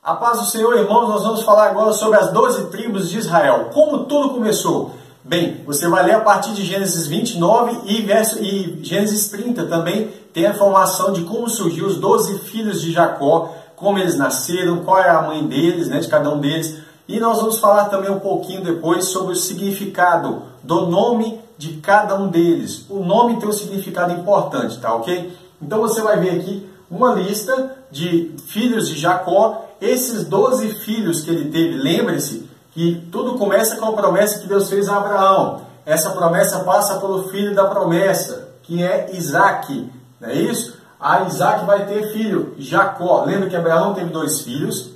A paz do Senhor, irmãos, nós vamos falar agora sobre as 12 tribos de Israel. Como tudo começou? Bem, você vai ler a partir de Gênesis 29 e Gênesis 30 também tem a informação de como surgiu os 12 filhos de Jacó, como eles nasceram, qual é a mãe deles, de cada um deles. E nós vamos falar também um pouquinho depois sobre o significado do nome de cada um deles. O nome tem um significado importante, tá ok? Então você vai ver aqui uma lista de filhos de Jacó, esses 12 filhos que ele teve. Lembre-se que tudo começa com a promessa que Deus fez a Abraão. Essa promessa passa pelo filho da promessa, que é Isaac, não é isso? A Isaac vai ter filho, Jacó. Lembra que Abraão teve 2 filhos,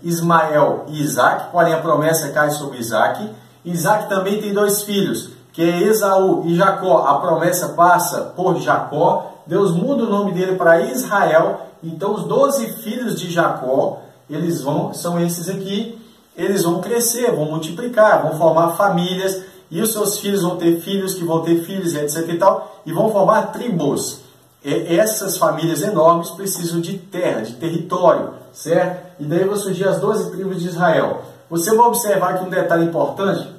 Ismael e Isaac, porém a promessa cai sobre Isaac. Isaac também tem 2 filhos, que é Esaú e Jacó. A promessa passa por Jacó. Deus muda o nome dele para Israel. Então os 12 filhos de Jacó, são esses aqui. Eles vão crescer, vão multiplicar, vão formar famílias, e os seus filhos vão ter filhos, que vão ter filhos, etc e tal, e vão formar tribos. Essas famílias enormes precisam de terra, de território, certo? E daí vão surgir as 12 tribos de Israel. Você vai observar aqui um detalhe importante.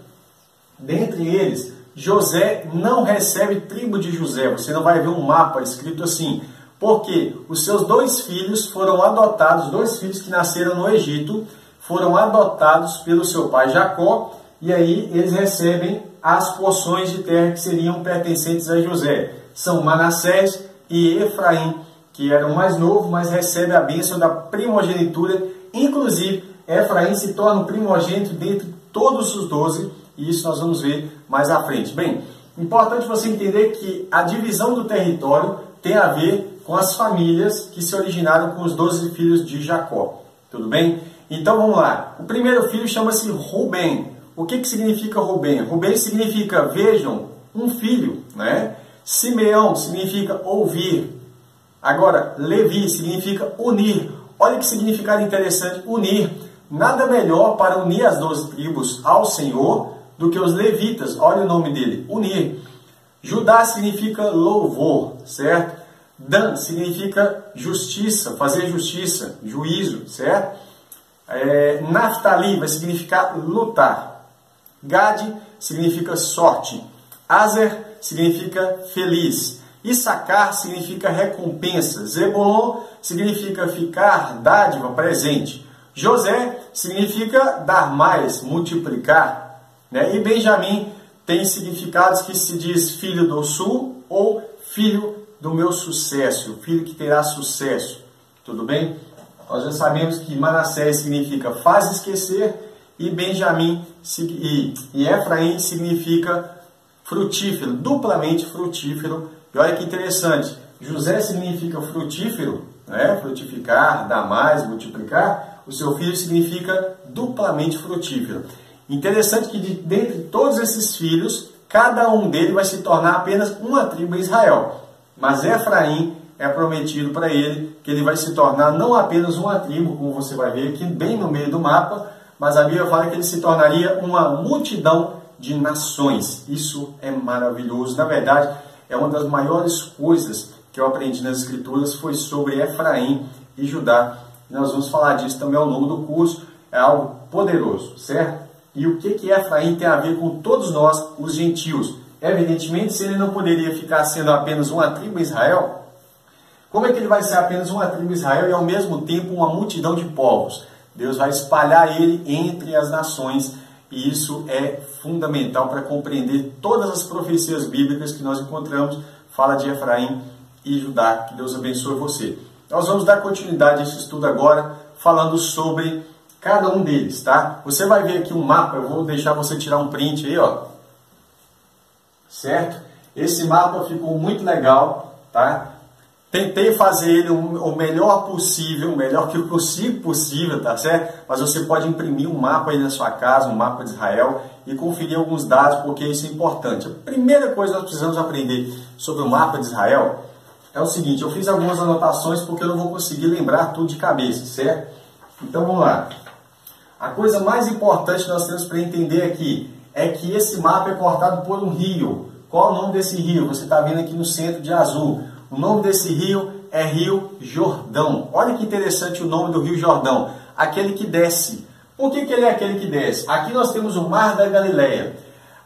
Dentre eles, José não recebe tribo de José. Você não vai ver um mapa escrito assim. Porque os seus 2 filhos foram adotados, 2 filhos que nasceram no Egito, foram adotados pelo seu pai Jacó, e aí eles recebem as porções de terra que seriam pertencentes a José. São Manassés e Efraim, que era o mais novo, mas recebe a bênção da primogenitura. Inclusive, Efraim se torna o primogênito dentre todos os 12, e isso nós vamos ver mais à frente. Bem, importante você entender que a divisão do território tem a ver com as famílias que se originaram com os 12 filhos de Jacó. Tudo bem? Então vamos lá. O primeiro filho chama-se Rubem. O que significa Rubem? Rubem significa, vejam, um filho, Simeão significa ouvir. Agora, Levi significa unir. Olha que significado interessante, unir. Nada melhor para unir as 12 tribos ao Senhor do que os levitas. Olha o nome dele, unir. Judá significa louvor, certo? Dan significa justiça, fazer justiça, juízo, certo? Naftali vai significar lutar. Gad significa sorte. Aser significa feliz. Issacar significa recompensa. Zebulon significa ficar, dádiva, presente. José significa dar mais, multiplicar. E Benjamim tem significados que se diz filho do sul ou filho do meu sucesso, filho que terá sucesso. Tudo bem? Nós já sabemos que Manassés significa faz esquecer, e Benjamim e Efraim significa frutífero, duplamente frutífero. E olha que interessante, José significa frutífero, frutificar, dar mais, multiplicar. O seu filho significa duplamente frutífero. Interessante que dentre todos esses filhos, cada um deles vai se tornar apenas uma tribo em Israel. Mas Efraim é prometido para ele que ele vai se tornar não apenas uma tribo, como você vai ver aqui bem no meio do mapa, mas a Bíblia fala que ele se tornaria uma multidão de nações. Isso é maravilhoso. Na verdade, é uma das maiores coisas que eu aprendi nas Escrituras, foi sobre Efraim e Judá. Nós vamos falar disso também ao longo do curso. É algo poderoso, certo? E o que Efraim tem a ver com todos nós, os gentios? Evidentemente, se ele não poderia ficar sendo apenas uma tribo em Israel, como é que ele vai ser apenas uma tribo em Israel e ao mesmo tempo uma multidão de povos? Deus vai espalhar ele entre as nações, e isso é fundamental para compreender todas as profecias bíblicas que nós encontramos. Fala de Efraim e Judá. Que Deus abençoe você. Nós vamos dar continuidade a esse estudo agora, falando sobre cada um deles, tá? Você vai ver aqui um mapa, eu vou deixar você tirar um print aí, certo? Esse mapa ficou muito legal, tá? Tentei fazer ele o melhor possível, o melhor que eu consigo possível, tá certo? Mas você pode imprimir um mapa aí na sua casa, um mapa de Israel, e conferir alguns dados, porque isso é importante. A primeira coisa que nós precisamos aprender sobre o mapa de Israel é o seguinte: eu fiz algumas anotações porque eu não vou conseguir lembrar tudo de cabeça, certo? Então vamos lá. A coisa mais importante que nós temos para entender aqui é que esse mapa é cortado por um rio. Qual o nome desse rio? Você está vendo aqui no centro de azul. O nome desse rio é Rio Jordão. Olha que interessante o nome do Rio Jordão. aquele que desce. Por que ele é aquele que desce? Aqui nós temos o Mar da Galileia.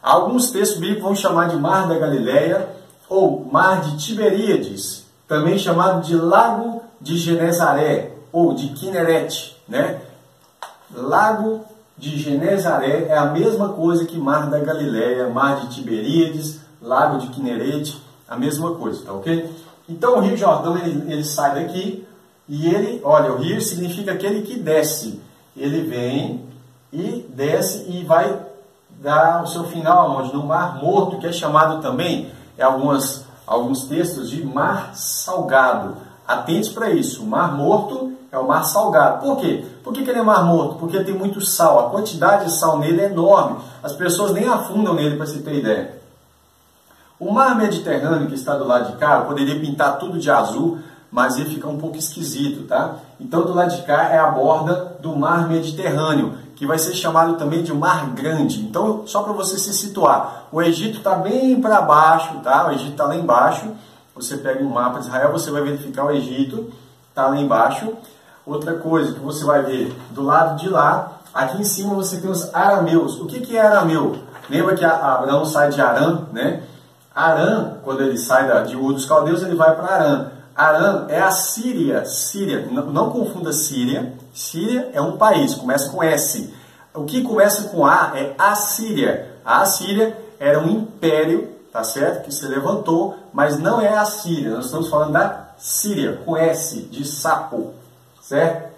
Alguns textos bíblicos vão chamar de Mar da Galileia ou Mar de Tiberíades, também chamado de Lago de Genezaré ou de Quinerete, né? Lago de Genezaré é a mesma coisa que Mar da Galileia, Mar de Tiberíades, Lago de Quinerete, a mesma coisa, tá ok? Então o Rio Jordão ele sai daqui e ele, olha, o rio significa aquele que desce. Ele vem e desce e vai dar o seu final onde? No Mar Morto, que é chamado também, alguns textos, de Mar Salgado. Atente para isso, o Mar Morto é o Mar Salgado. Por quê? Por que ele é Mar Morto? Porque tem muito sal, a quantidade de sal nele é enorme. As pessoas nem afundam nele, para você ter ideia. O Mar Mediterrâneo, que está do lado de cá, eu poderia pintar tudo de azul, mas ele fica um pouco esquisito, tá? Então, do lado de cá é a borda do Mar Mediterrâneo, que vai ser chamado também de Mar Grande. Então, só para você se situar, o Egito está bem para baixo, tá? O Egito está lá embaixo. Você pega um mapa de Israel, você vai verificar o Egito, está lá embaixo. Outra coisa que você vai ver do lado de lá, aqui em cima você tem os arameus. O que é arameu? Lembra que Abraão sai de Arã, né? Arã, quando ele sai de Ur dos Caldeus, ele vai para Arã. Arã é a Síria. Síria, não confunda Síria. Síria é um país, começa com S. O que começa com A é Assíria. A Assíria era um império, tá certo? Que se levantou, mas não é a Síria. Nós estamos falando da Síria, com S, de sapo, certo?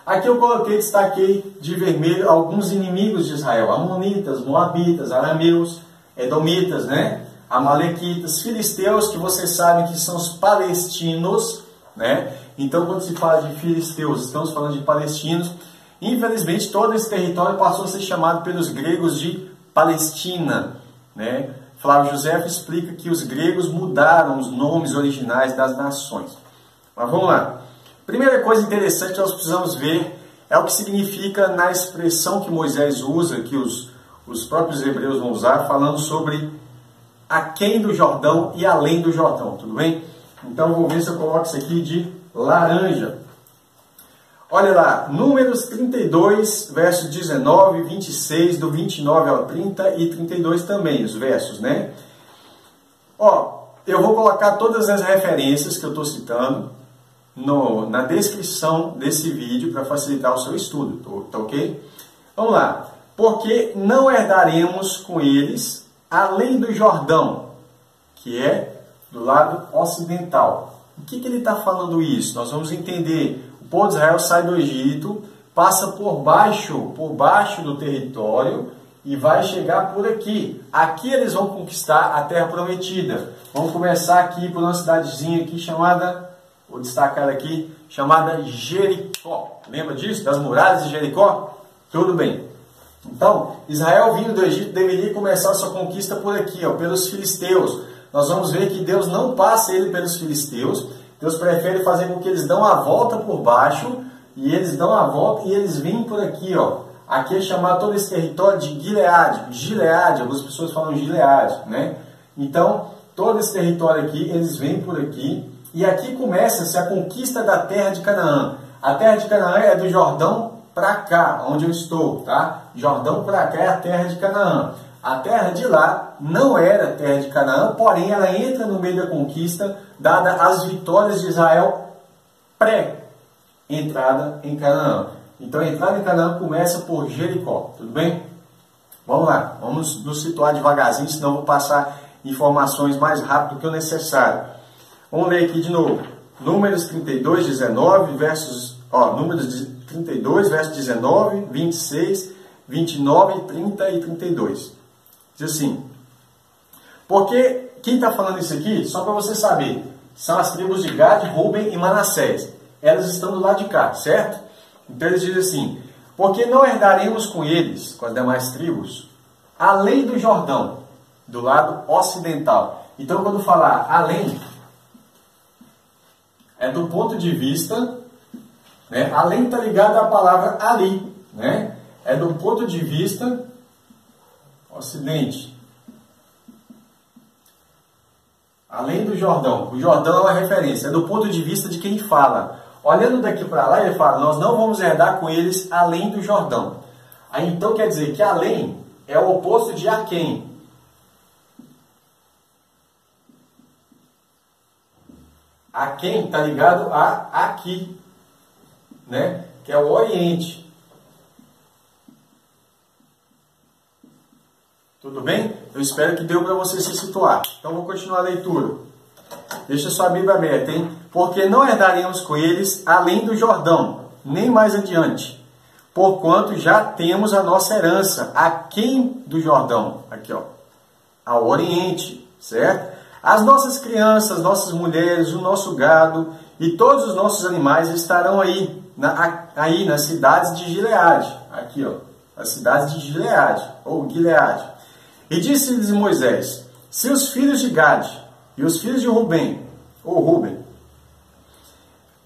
Aqui eu destaquei de vermelho alguns inimigos de Israel. Amonitas, Moabitas, Arameus, Edomitas, né? Amalequitas, filisteus, que vocês sabem que são os palestinos, né? Então, quando se fala de filisteus, estamos falando de palestinos. Infelizmente, todo esse território passou a ser chamado pelos gregos de Palestina, né? Flávio José explica que os gregos mudaram os nomes originais das nações. Mas vamos lá. Primeira coisa interessante que nós precisamos ver é o que significa na expressão que Moisés usa, que os próprios hebreus vão usar, falando sobre aquém do Jordão e além do Jordão, tudo bem? Então, vou ver se eu coloco isso aqui de laranja. Olha lá, Números 32, versos 19, 26, do 29 ao 30 e 32 também, os versos, né? Ó, eu vou colocar todas as referências que eu estou citando na descrição desse vídeo para facilitar o seu estudo, tá ok? Vamos lá. Porque não herdaremos com eles além do Jordão, que é do lado ocidental. O que ele está falando isso? Nós vamos entender. O povo de Israel sai do Egito, passa por baixo do território e vai chegar por aqui. Aqui eles vão conquistar a terra prometida. Vamos começar aqui por uma cidadezinha aqui chamada, vou destacar aqui, chamada Jericó. Lembra disso? Das muralhas de Jericó? Tudo bem. Então, Israel vindo do Egito deveria começar a sua conquista por aqui, ó, pelos filisteus. Nós vamos ver que Deus não passa ele pelos filisteus. Deus prefere fazer com que eles dão a volta por baixo, e eles dão a volta e eles vêm por aqui, ó. Aqui é chamado todo esse território de Gileade, algumas pessoas falam Gileade, né? Então, todo esse território aqui, eles vêm por aqui, e aqui começa-se a conquista da terra de Canaã. A terra de Canaã é do Jordão para cá, onde eu estou, tá? Jordão para cá é a terra de Canaã. A terra de lá não era a terra de Canaã, porém ela entra no meio da conquista, dada as vitórias de Israel pré-entrada em Canaã. Então a entrada em Canaã começa por Jericó, tudo bem? Vamos lá, vamos nos situar devagarzinho, senão eu vou passar informações mais rápido do que o necessário. Vamos ler aqui de novo. Números 32, 19, Números 32, versos 19, 26, 29, 30 e 32. Diz assim, porque quem está falando isso aqui, só para você saber, são as tribos de Gad, Ruben e Manassés. Elas estão do lado de cá, certo? Então eles dizem assim, porque não herdaremos com eles, com as demais tribos, além do Jordão, do lado ocidental. Então quando falar além, é do ponto de vista, né? Além está ligado à palavra ali, né? É do ponto de vista ocidente. Além do Jordão. O Jordão é uma referência, é do ponto de vista de quem fala. Olhando daqui para lá, ele fala, nós não vamos herdar com eles além do Jordão. Aí então quer dizer que além é o oposto de aquém. Aquém está ligado a aqui, né? Que é o Oriente. Tudo bem? Eu espero que deu para você se situar. Então vou continuar a leitura. Deixa sua Bíblia aberta, hein? Porque não herdaremos com eles além do Jordão, nem mais adiante. Porquanto já temos a nossa herança, aquém do Jordão. Aqui, ó. Ao Oriente, certo? As nossas crianças, nossas mulheres, o nosso gado e todos os nossos animais estarão aí nas cidades de Gileade. Aqui, ó. As cidades de Gileade, ou Gileade. E disse-lhes Moisés, se os filhos de Gade e os filhos de Rubem, ou Rubem,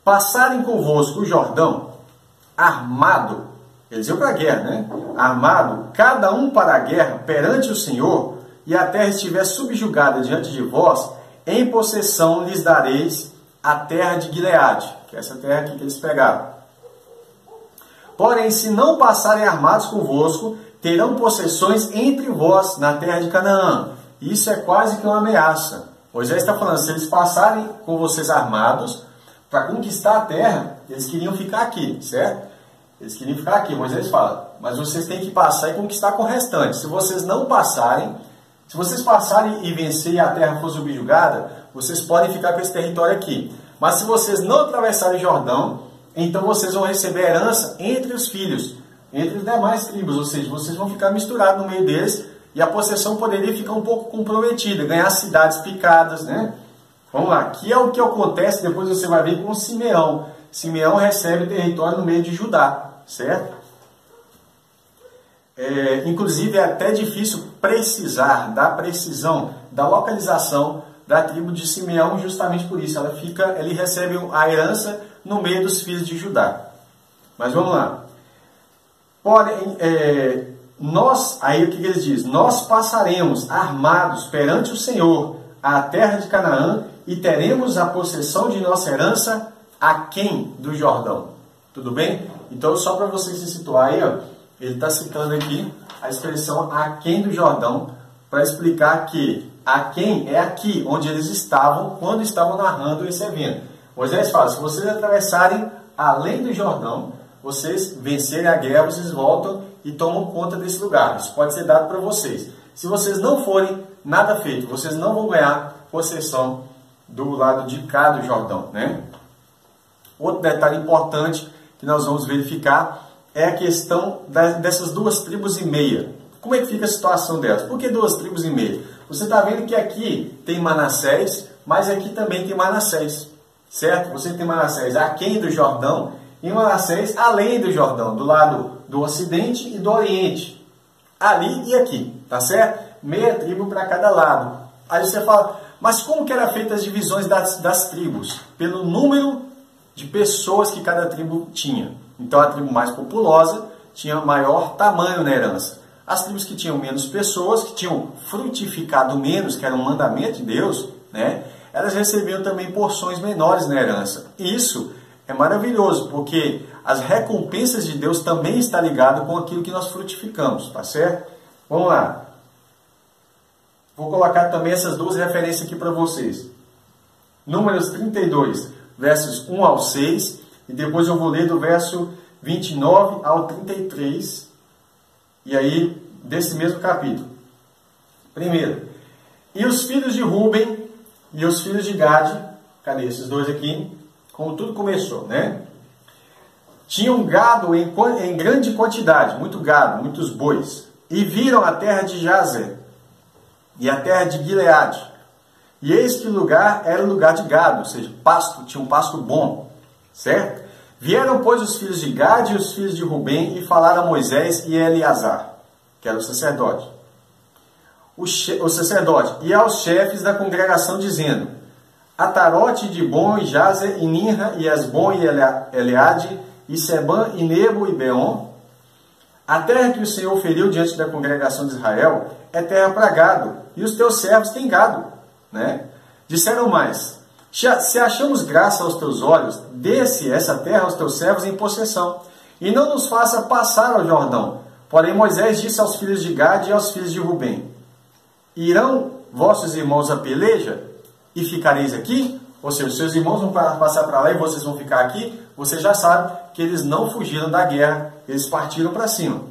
passarem convosco o Jordão, armado, eles iam para a guerra, né? Armado, cada um para a guerra perante o Senhor, e a terra estiver subjugada diante de vós, em possessão lhes dareis a terra de Gileade, que é essa terra aqui que eles pegaram. Porém, se não passarem armados convosco, terão possessões entre vós na terra de Canaã. Isso é quase que uma ameaça. Moisés está falando, se eles passarem com vocês armados para conquistar a terra, eles queriam ficar aqui, certo? Eles queriam ficar aqui. Moisés fala, mas vocês têm que passar e conquistar com o restante. Se vocês não passarem, se vocês passarem e vencer e a terra for subjugada, vocês podem ficar com esse território aqui. Mas se vocês não atravessarem o Jordão, então vocês vão receber herança entre os filhos, entre as demais tribos, ou seja, vocês vão ficar misturados no meio deles e a possessão poderia ficar um pouco comprometida, ganhar cidades picadas, né? Vamos lá, que é o que acontece, depois você vai ver com Simeão. Simeão recebe território no meio de Judá, certo? Inclusive é até difícil precisar da precisão, da localização da tribo de Simeão, justamente por isso. Ele recebe a herança no meio dos filhos de Judá. Mas vamos lá. Porém, aí o que eles dizem? Nós passaremos armados perante o Senhor a terra de Canaã e teremos a possessão de nossa herança aquém do Jordão. Tudo bem? Então, só para você se situar aí, ó, ele está citando aqui a expressão aquém do Jordão para explicar que aquém é aqui onde eles estavam quando estavam narrando esse evento. Moisés fala, se vocês atravessarem além do Jordão, vocês vencerem a guerra, vocês voltam e tomam conta desse lugar. Isso pode ser dado para vocês. Se vocês não forem, nada feito. Vocês não vão ganhar possessão do lado de cá do Jordão, né? Outro detalhe importante que nós vamos verificar é a questão dessas 2 tribos e meia. Como é que fica a situação delas? Por que 2 tribos e meia? Você está vendo que aqui tem Manassés, mas aqui também tem Manassés, certo? Você tem Manassés aquém do Jordão e Manassés além do Jordão, do lado do Ocidente e do Oriente. Ali e aqui, tá certo? Meia tribo para cada lado. Aí você fala, mas como que eram feitas as divisões das tribos? Pelo número de pessoas que cada tribo tinha. Então a tribo mais populosa tinha maior tamanho na herança. As tribos que tinham menos pessoas, que tinham frutificado menos, que era um mandamento de Deus, né? Elas recebiam também porções menores na herança. E isso é maravilhoso, porque as recompensas de Deus também estão ligadas com aquilo que nós frutificamos, tá certo? Vamos lá. Vou colocar também essas 2 referências aqui para vocês. Números 32, versos 1 ao 6, e depois eu vou ler do verso 29 ao 33, e aí desse mesmo capítulo. Primeiro, e os filhos de Rubem e os filhos de Gade, cadê esses 2 aqui? Como tudo começou, né? Tinham gado em grande quantidade, muito gado, muitos bois, e viram a terra de Jazer e a terra de Gileade. E eis que o lugar era lugar de gado, ou seja, pasto, tinha um pasto bom, certo? Vieram, pois, os filhos de Gade e os filhos de Rubem e falaram a Moisés e a Eleazar, que era o sacerdote. O sacerdote e aos chefes da congregação, dizendo: Atarote, Dibon, e Jazer, e Ninra, e Esbom, e Eleade, e Sebã, e Nebo, e Beon. A terra que o Senhor feriu diante da congregação de Israel é terra para gado, e os teus servos têm gado, né? Disseram mais: Se achamos graça aos teus olhos, dê-se essa terra aos teus servos em possessão, e não nos faça passar ao Jordão. Porém Moisés disse aos filhos de Gade e aos filhos de Rubem: irão vossos irmãos a peleja e ficareis aqui? Ou seja, seus irmãos vão passar para lá e vocês vão ficar aqui? Você já sabe que eles não fugiram da guerra, eles partiram para cima.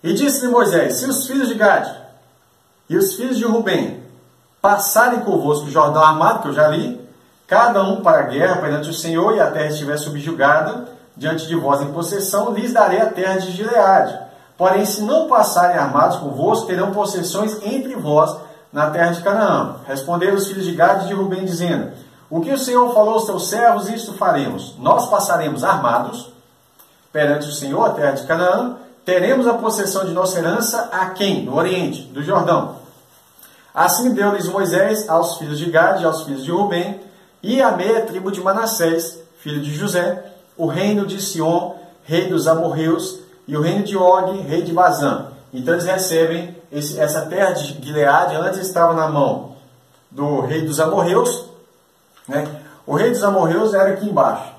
E disse-lhe Moisés: se os filhos de Gade e os filhos de Rubem passarem convosco o Jordão armado, que eu já li, cada um para a guerra perante o Senhor, e a terra estiver subjugada diante de vós em possessão, lhes darei a terra de Gileade. Porém, se não passarem armados convosco, terão possessões entre vós na terra de Canaã. Responderam os filhos de Gade e de Rubem, dizendo: o que o Senhor falou aos teus servos, isto faremos. Nós passaremos armados perante o Senhor, a terra de Canaã, teremos a possessão de nossa herança a quem? No oriente, do Jordão. Assim deu-lhes Moisés aos filhos de Gade e aos filhos de Rubem, e a meia tribo de Manassés, filho de José, o reino de Sion, rei dos amorreus, e o reino de Og, rei de Bazã. Então eles recebem essa terra de Gileade. Antes estava na mão do rei dos amorreus, né? O rei dos amorreus era aqui embaixo.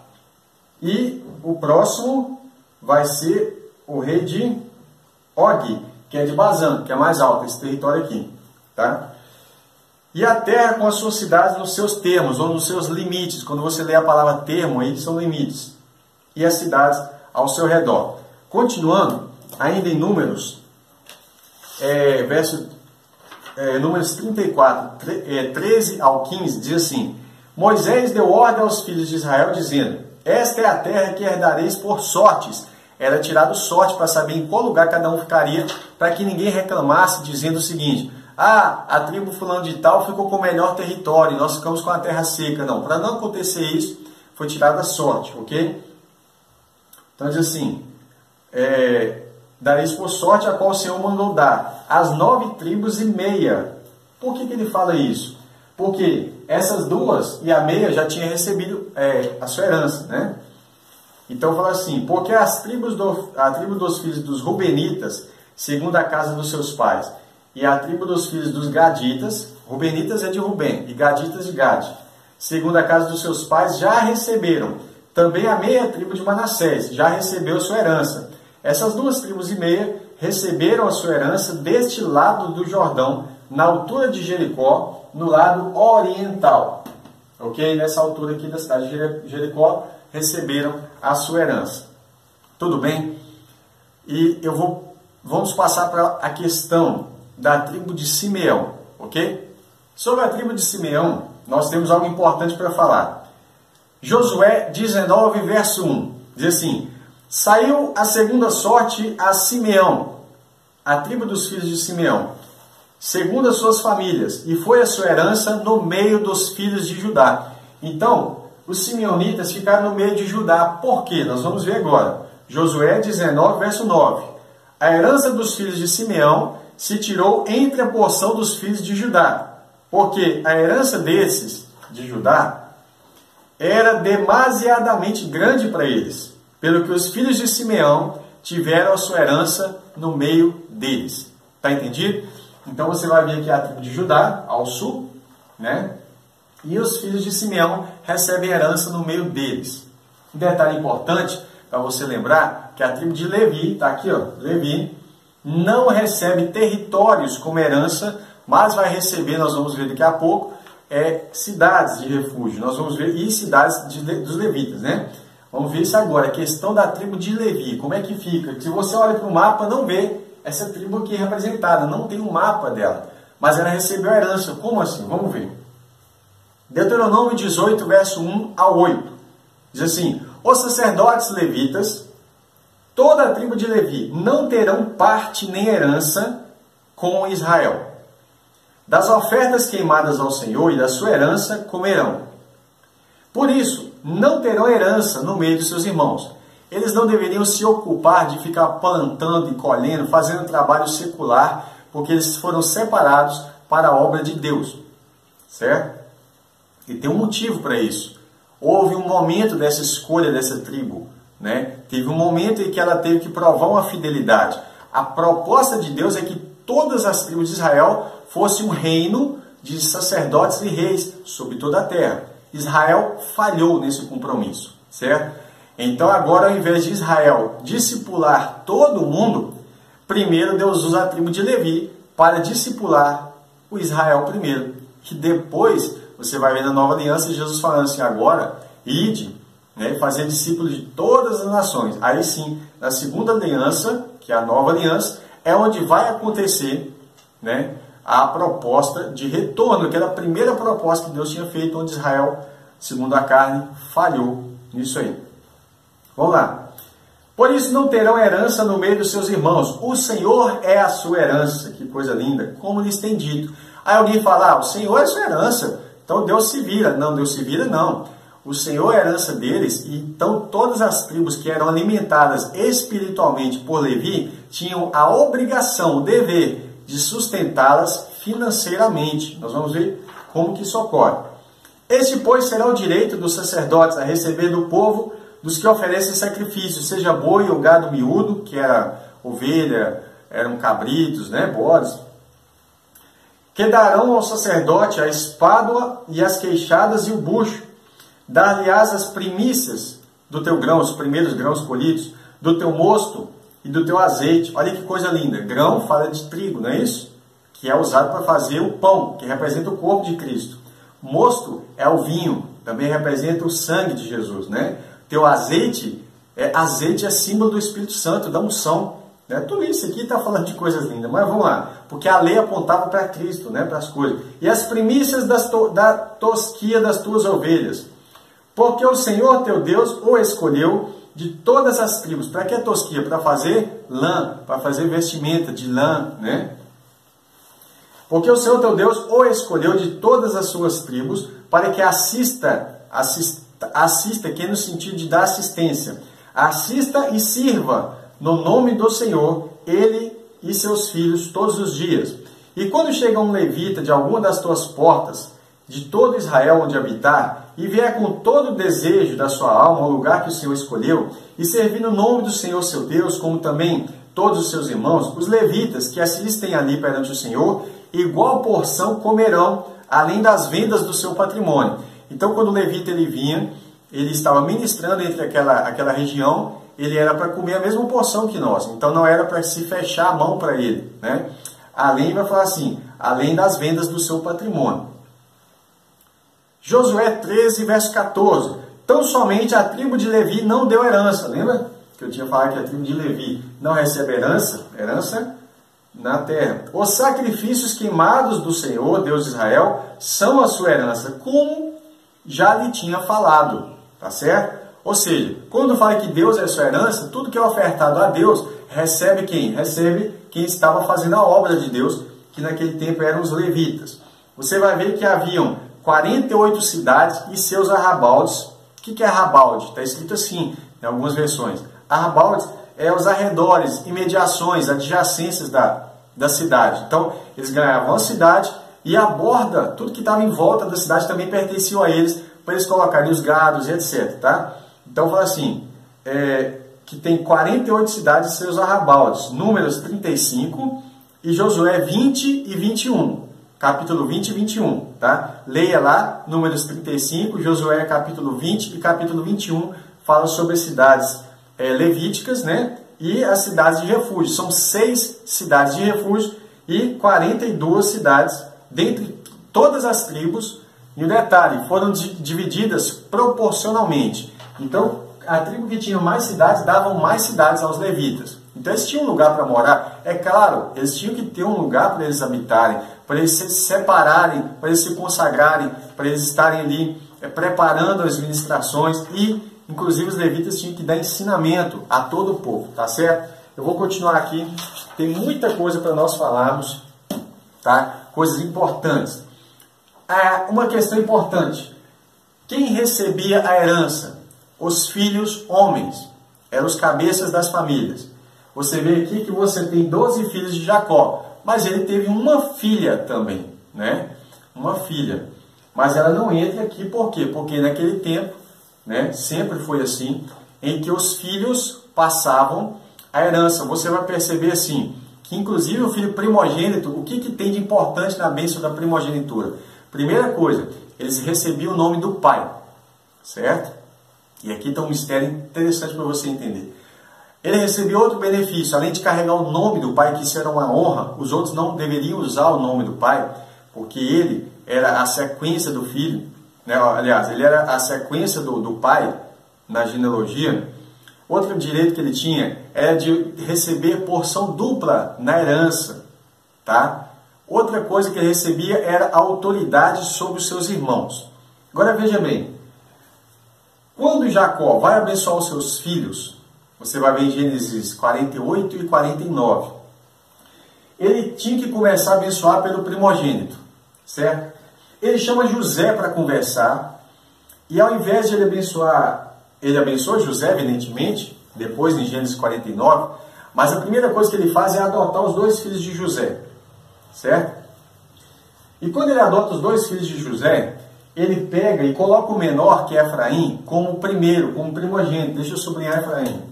E o próximo vai ser o rei de Og, que é de Bazã, que é mais alto, esse território aqui. Tá? E a terra com as suas cidades nos seus termos, ou nos seus limites. Quando você lê a palavra termo, aí são limites. E as cidades ao seu redor. Continuando, ainda em Números, Números 34, 13 ao 15, diz assim: Moisés deu ordem aos filhos de Israel, dizendo: esta é a terra que herdareis por sortes. Era tirado sorte para saber em qual lugar cada um ficaria, para que ninguém reclamasse, dizendo o seguinte: a tribo fulano de tal ficou com o melhor território, nós ficamos com a terra seca. Não, para não acontecer isso, foi tirada a sorte, ok? Então diz assim: dareis por sorte a qual o Senhor mandou dar, as 9 tribos e meia. Por que ele fala isso? Porque essas 2 e a meia já tinham recebido a sua herança, né? Então fala assim: porque a tribo dos filhos dos Rubenitas, segundo a casa dos seus pais, e a tribo dos filhos dos Gaditas, Rubenitas é de Rubem, e Gaditas de Gade, segundo a casa dos seus pais, já receberam. Também a meia tribo de Manassés já recebeu sua herança. Essas 2 tribos e meia receberam a sua herança deste lado do Jordão, na altura de Jericó, no lado oriental. Ok? Nessa altura aqui da cidade de Jericó, receberam a sua herança. Tudo bem? E vamos passar para a questão da tribo de Simeão, ok? Sobre a tribo de Simeão, nós temos algo importante para falar. Josué 19, verso 1, diz assim: saiu a segunda sorte a Simeão, a tribo dos filhos de Simeão, segundo as suas famílias, e foi a sua herança no meio dos filhos de Judá. Então, os simeonitas ficaram no meio de Judá. Por quê? Nós vamos ver agora. Josué 19, verso 9. A herança dos filhos de Simeão se tirou entre a porção dos filhos de Judá, porque a herança desses, de Judá, era demasiadamente grande para eles, pelo que os filhos de Simeão tiveram a sua herança no meio deles. Está entendido? Então você vai ver aqui a tribo de Judá, ao sul, né? E os filhos de Simeão recebem herança no meio deles. Um detalhe importante para você lembrar, que a tribo de Levi, está aqui, ó, Levi, não recebe territórios como herança, mas vai receber, nós vamos ver daqui a pouco, cidades de refúgio. Nós vamos ver, e cidades dos levitas, né? Vamos ver isso agora, a questão da tribo de Levi, como é que fica? Se você olha para o mapa, não vê essa tribo aqui representada, não tem um mapa dela, mas ela recebeu a herança. Como assim? Vamos ver. Deuteronômio 18, verso 1 ao 8, diz assim: os sacerdotes levitas, toda a tribo de Levi, não terão parte nem herança com Israel. Das ofertas queimadas ao Senhor e da sua herança comerão. Por isso, não terão herança no meio de seus irmãos. Eles não deveriam se ocupar de ficar plantando e colhendo, fazendo trabalho secular, porque eles foram separados para a obra de Deus. Certo? E tem um motivo para isso. Houve um momento dessa escolha dessa tribo, né? Teve um momento em que ela teve que provar uma fidelidade. A proposta de Deus é que todas as tribos de Israel fossem um reino de sacerdotes e reis sobre toda a terra. Israel falhou nesse compromisso, certo? Então agora, ao invés de Israel discipular todo mundo, primeiro Deus usa a tribo de Levi para discipular o Israel primeiro. Que depois, você vai ver na nova aliança, Jesus falando assim, agora, ide, né, e fazer discípulos de todas as nações. Aí sim, na segunda aliança, que é a nova aliança, é onde vai acontecer, né, a proposta de retorno, que era a primeira proposta que Deus tinha feito, onde Israel, segundo a carne, falhou nisso aí. Vamos lá. Por isso não terão herança no meio dos seus irmãos. O Senhor é a sua herança. Que coisa linda. Como lhes tem dito. Aí alguém fala, o Senhor é a sua herança. Então Deus se vira. Não, Deus se vira não. O Senhor é a herança deles. E então todas as tribos que eram alimentadas espiritualmente por Levi tinham a obrigação, o dever de sustentá-las financeiramente. Nós vamos ver como que isso ocorre. Este, pois, será o direito dos sacerdotes a receber do povo dos que oferecem sacrifício, seja boi ou gado miúdo, que era ovelha, eram cabritos, né, bodes, que darão ao sacerdote a espádua e as queixadas e o bucho, dar-lhe-ás as primícias do teu grão, os primeiros grãos colhidos, do teu mosto e do teu azeite. Olha que coisa linda, grão fala de trigo, não é isso? Que é usado para fazer o pão, que representa o corpo de Cristo. Mosto é o vinho, também representa o sangue de Jesus, né? Teu azeite é símbolo do Espírito Santo, da unção. Né? Tudo isso aqui está falando de coisas lindas, mas vamos lá. Porque a lei apontava para Cristo, né? Para as coisas. E as primícias da tosquia das tuas ovelhas. Porque o Senhor teu Deus o escolheu de todas as tribos. Para que a tosquia? Para fazer lã, para fazer vestimenta de lã, né? Porque o Senhor teu Deus o escolheu de todas as suas tribos para que assista, que é no sentido de dar assistência. Assista e sirva no nome do Senhor, ele e seus filhos todos os dias. E quando chega um levita de alguma das tuas portas, de todo Israel onde habitar, e vier com todo o desejo da sua alma ao lugar que o Senhor escolheu, e servir no nome do Senhor seu Deus, como também todos os seus irmãos, os levitas que assistem ali perante o Senhor, igual porção comerão, além das vendas do seu patrimônio. Então, quando o levita ele vinha, ele estava ministrando entre aquela região, ele era para comer a mesma porção que nós. Então, não era para se fechar a mão para ele, né? Além, vai falar assim, além das vendas do seu patrimônio. Josué 13, verso 14. Tão somente a tribo de Levi não deu herança. Lembra que eu tinha falado que a tribo de Levi não recebe herança? Herança na terra. Os sacrifícios queimados do Senhor, Deus de Israel, são a sua herança, como já lhe tinha falado. Tá certo? Ou seja, quando fala que Deus é a sua herança, tudo que é ofertado a Deus, recebe quem? Recebe quem estava fazendo a obra de Deus, que naquele tempo eram os levitas. Você vai ver que haviam 48 cidades e seus arrabaldes. O que é arrabalde? Está escrito assim, em algumas versões. Arrabaldes é os arredores, imediações, adjacências da cidade. Então, eles ganhavam a cidade e a borda, tudo que estava em volta da cidade também pertencia a eles, para eles colocarem os gados e etc. Tá? Então, fala assim, que tem 48 cidades e seus arrabaldes. Números 35 e Josué 20 e 21. Capítulo 20 e 21. Tá? Leia lá, Números 35, Josué capítulo 20 e capítulo 21. Fala sobre as cidades levíticas, né? E as cidades de refúgio. São 6 cidades de refúgio e 42 cidades, dentre todas as tribos. E o detalhe, foram divididas proporcionalmente. Então, a tribo que tinha mais cidades, davam mais cidades aos levitas. Então, eles tinham um lugar para morar. É claro, eles tinham que ter um lugar para eles habitarem, para eles se separarem, para eles se consagrarem, para eles estarem ali preparando as ministrações e, inclusive, os levitas tinham que dar ensinamento a todo o povo, tá certo? Eu vou continuar aqui, tem muita coisa para nós falarmos, tá? Coisas importantes. Uma questão importante, quem recebia a herança? Os filhos homens, eram os cabeças das famílias. Você vê aqui que você tem 12 filhos de Jacó, mas ele teve uma filha também, né? Uma filha. Mas ela não entra aqui, por quê? Porque naquele tempo, né, sempre foi assim, em que os filhos passavam a herança. Você vai perceber assim, que que inclusive o filho primogênito, o que tem de importante na bênção da primogenitura? Primeira coisa, eles recebiam o nome do pai, certo? E aqui está um mistério interessante para você entender. Ele recebeu outro benefício, além de carregar o nome do pai, que isso era uma honra, os outros não deveriam usar o nome do pai, porque ele era a sequência do filho, né? Aliás, ele era a sequência do pai na genealogia. Outro direito que ele tinha era de receber porção dupla na herança, tá? Outra coisa que ele recebia era a autoridade sobre os seus irmãos. Agora veja bem, quando Jacó vai abençoar os seus filhos, você vai ver em Gênesis 48 e 49, ele tinha que começar a abençoar pelo primogênito, certo? Ele chama José para conversar, e ao invés de ele abençoa José, evidentemente, depois em Gênesis 49, mas a primeira coisa que ele faz é adotar os dois filhos de José, certo? E quando ele adota os dois filhos de José, ele pega e coloca o menor, que é Efraim, como primeiro, como primogênito. Deixa eu sublinhar Efraim.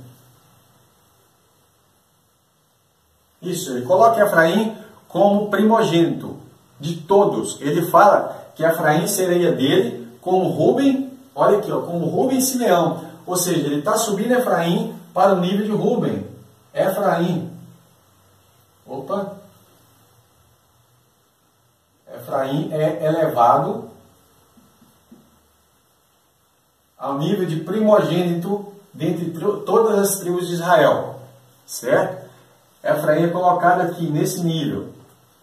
Isso, ele coloca Efraim como primogênito de todos. Ele fala que Efraim seria dele como Rúben, olha aqui, ó, como Rúben e Simeão. Ou seja, ele está subindo Efraim para o nível de Rúben. Efraim. Opa. Efraim é elevado ao nível de primogênito dentre todas as tribos de Israel. Certo? Efraim é colocado aqui nesse nível.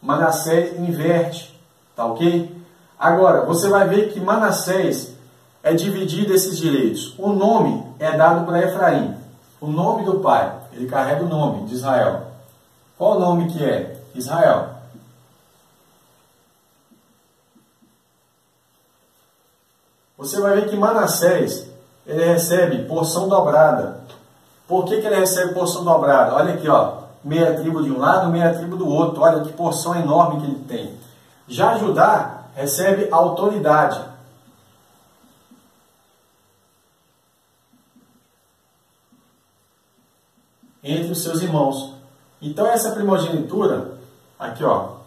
Manassés inverte. Tá ok? Agora, você vai ver que Manassés é dividido esses direitos. O nome é dado para Efraim. O nome do pai. Ele carrega o nome de Israel. Qual o nome que é? Israel. Você vai ver que Manassés, ele recebe porção dobrada. Por que ele recebe porção dobrada? Olha aqui, ó, meia tribo de um lado, meia tribo do outro. Olha que porção enorme que ele tem. Já Judá recebe autoridade. Entre os seus irmãos. Então essa primogenitura, aqui ó,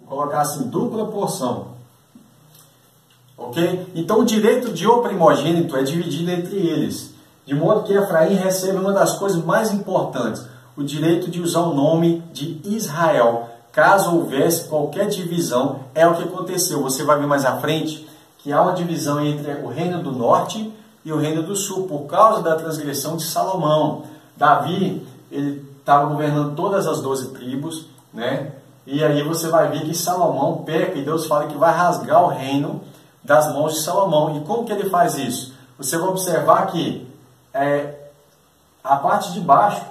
vou colocar assim, dupla porção. Ok? Então o direito de o primogênito é dividido entre eles. De modo que Efraim recebe uma das coisas mais importantes, o direito de usar o nome de Israel. Caso houvesse qualquer divisão, é o que aconteceu. Você vai ver mais à frente que há uma divisão entre o reino do norte e o reino do sul, por causa da transgressão de Salomão. Davi, ele estava governando todas as 12 tribos, né? E aí você vai ver que Salomão peca e Deus fala que vai rasgar o reino das mãos de Salomão. E como que ele faz isso? Você vai observar que a parte de baixo,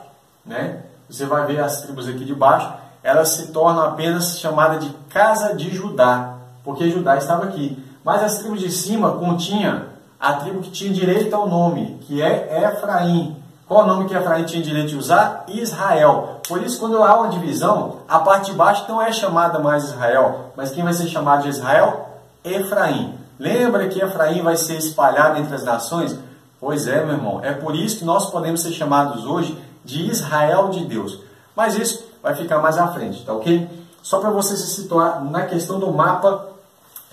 né? Você vai ver as tribos aqui de baixo, elas se tornam apenas chamadas de casa de Judá, porque Judá estava aqui. Mas as tribos de cima continham a tribo que tinha direito ao nome, que é Efraim. Qual o nome que Efraim tinha direito de usar? Israel. Por isso, quando há uma divisão, a parte de baixo não é chamada mais Israel, mas quem vai ser chamado de Israel? Efraim. Lembra que Efraim vai ser espalhado entre as nações? Pois é, meu irmão. É por isso que nós podemos ser chamados hoje de Israel de Deus. Mas isso vai ficar mais à frente, tá ok? Só para você se situar na questão do mapa,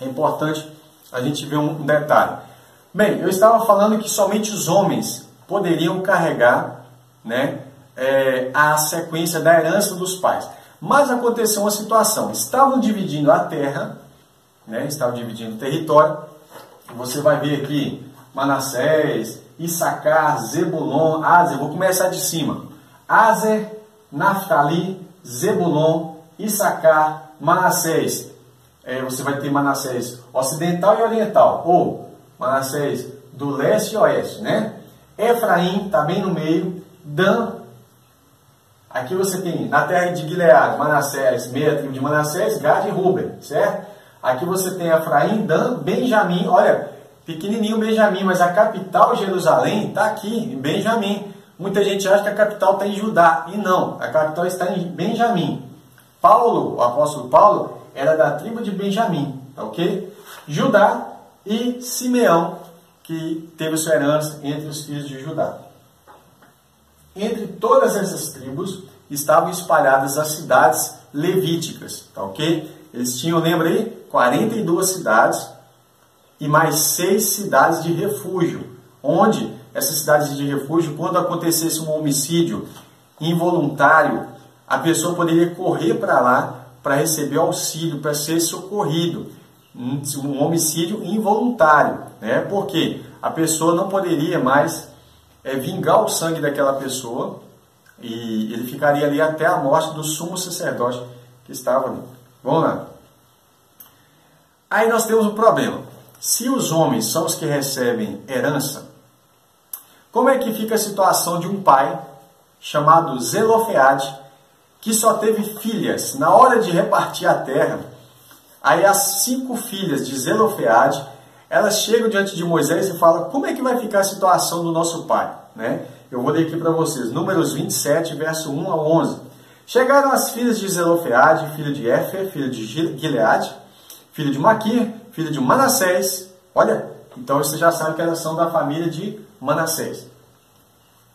é importante a gente ver um detalhe. Bem, eu estava falando que somente os homens poderiam carregar, né, a sequência da herança dos pais. Mas aconteceu uma situação. Estavam dividindo a terra, né, estavam dividindo o território. Você vai ver aqui Manassés, Issacar, Zebulon, Aser. Vou começar de cima. Aser, Naftali, Zebulon, Issacar, Manassés. Você vai ter Manassés ocidental e oriental, ou Manassés do leste e oeste, né? Efraim está bem no meio. Dan, aqui você tem na terra de Gileade, Manassés, meia tribo de Manassés, Gad e Ruben, certo? Aqui você tem Efraim, Dan, Benjamim. Olha, pequenininho Benjamim, mas a capital Jerusalém está aqui, em Benjamim. Muita gente acha que a capital está em Judá, e não, a capital está em Benjamim. Paulo, o apóstolo Paulo, era da tribo de Benjamim, tá ok? Judá e Simeão, que teve sua herança entre os filhos de Judá. entre todas essas tribos estavam espalhadas as cidades levíticas, tá ok? Eles tinham, lembra aí, 42 cidades e mais 6 cidades de refúgio, onde essas cidades de refúgio, quando acontecesse um homicídio involuntário, a pessoa poderia correr para lá para receber auxílio, para ser socorrido. Um homicídio involuntário, né? Porque a pessoa não poderia mais vingar o sangue daquela pessoa e ele ficaria ali até a morte do sumo sacerdote que estava ali. Vamos lá. Aí nós temos um problema. Se os homens são os que recebem herança, como é que fica a situação de um pai chamado Zelofeade, que só teve filhas? Na hora de repartir a terra, aí as 5 filhas de Zelofeade, elas chegam diante de Moisés e falam: como é que vai ficar a situação do nosso pai? Né? Eu vou ler aqui para vocês, Números 27, verso 1 ao 11. Chegaram as filhas de Zelofeade, filho de Éfer, filho de Gileade, filho de Maquir, filho de Manassés. Olha, então você já sabe que elas são da família de Manassés.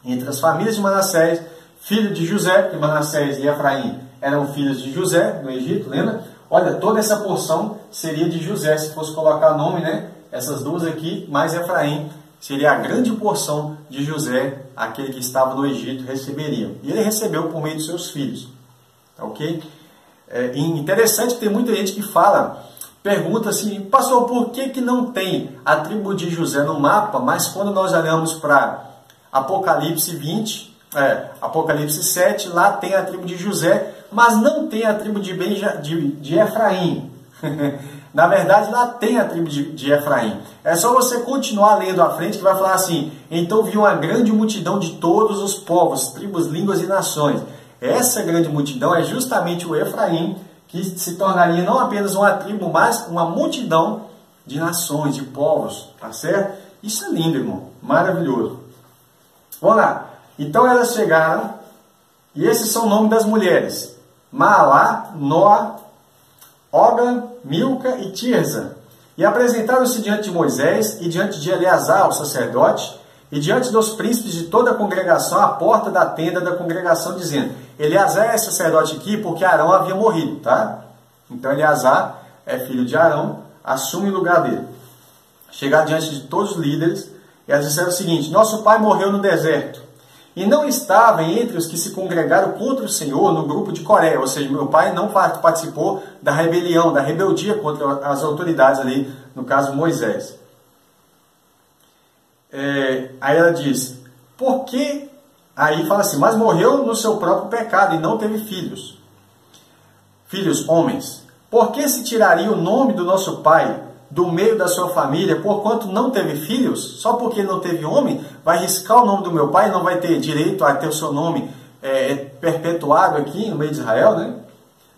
Entre as famílias de Manassés, filho de José, que Manassés e Efraim eram filhos de José, no Egito, lembra? Olha, toda essa porção seria de José, se fosse colocar nome, né? Essas duas aqui, mais Efraim, seria a grande porção de José, aquele que estava no Egito, receberia. E ele recebeu por meio dos seus filhos. Ok? Interessante que tem muita gente que pergunta assim: pastor, por que não tem a tribo de José no mapa, mas quando nós olhamos para Apocalipse 7, lá tem a tribo de José, mas não tem a tribo de Efraim. Na verdade, lá tem a tribo de Efraim. É só você continuar lendo à frente que vai falar assim: então viu uma grande multidão de todos os povos, tribos, línguas e nações. Essa grande multidão é justamente o Efraim, que se tornaria não apenas uma tribo, mas uma multidão de nações, de povos. Tá certo? Isso é lindo, irmão. Maravilhoso. Vamos lá. Então elas chegaram, e esses são o nome das mulheres: Maalá, Noa, Oga, Milca e Tirza. E apresentaram-se diante de Moisés e diante de Eleazar, o sacerdote, e diante dos príncipes de toda a congregação à porta da tenda da congregação, dizendo: Eleazar é sacerdote aqui porque Arão havia morrido, tá? Então Eleazar é filho de Arão, assume o lugar dele. Chegaram diante de todos os líderes e elas disseram o seguinte: nosso pai morreu no deserto e não estava entre os que se congregaram contra o Senhor no grupo de Coré. Ou seja, meu pai não participou da rebelião, da rebeldia contra as autoridades ali, no caso Moisés. Aí ela diz: por que? Aí fala assim: mas morreu no seu próprio pecado e não teve filhos. Filhos homens. Por que se tiraria o nome do nosso pai do meio da sua família, porquanto não teve filhos? Só porque não teve homem, vai riscar o nome do meu pai, não vai ter direito a ter o seu nome perpetuado aqui no meio de Israel, né?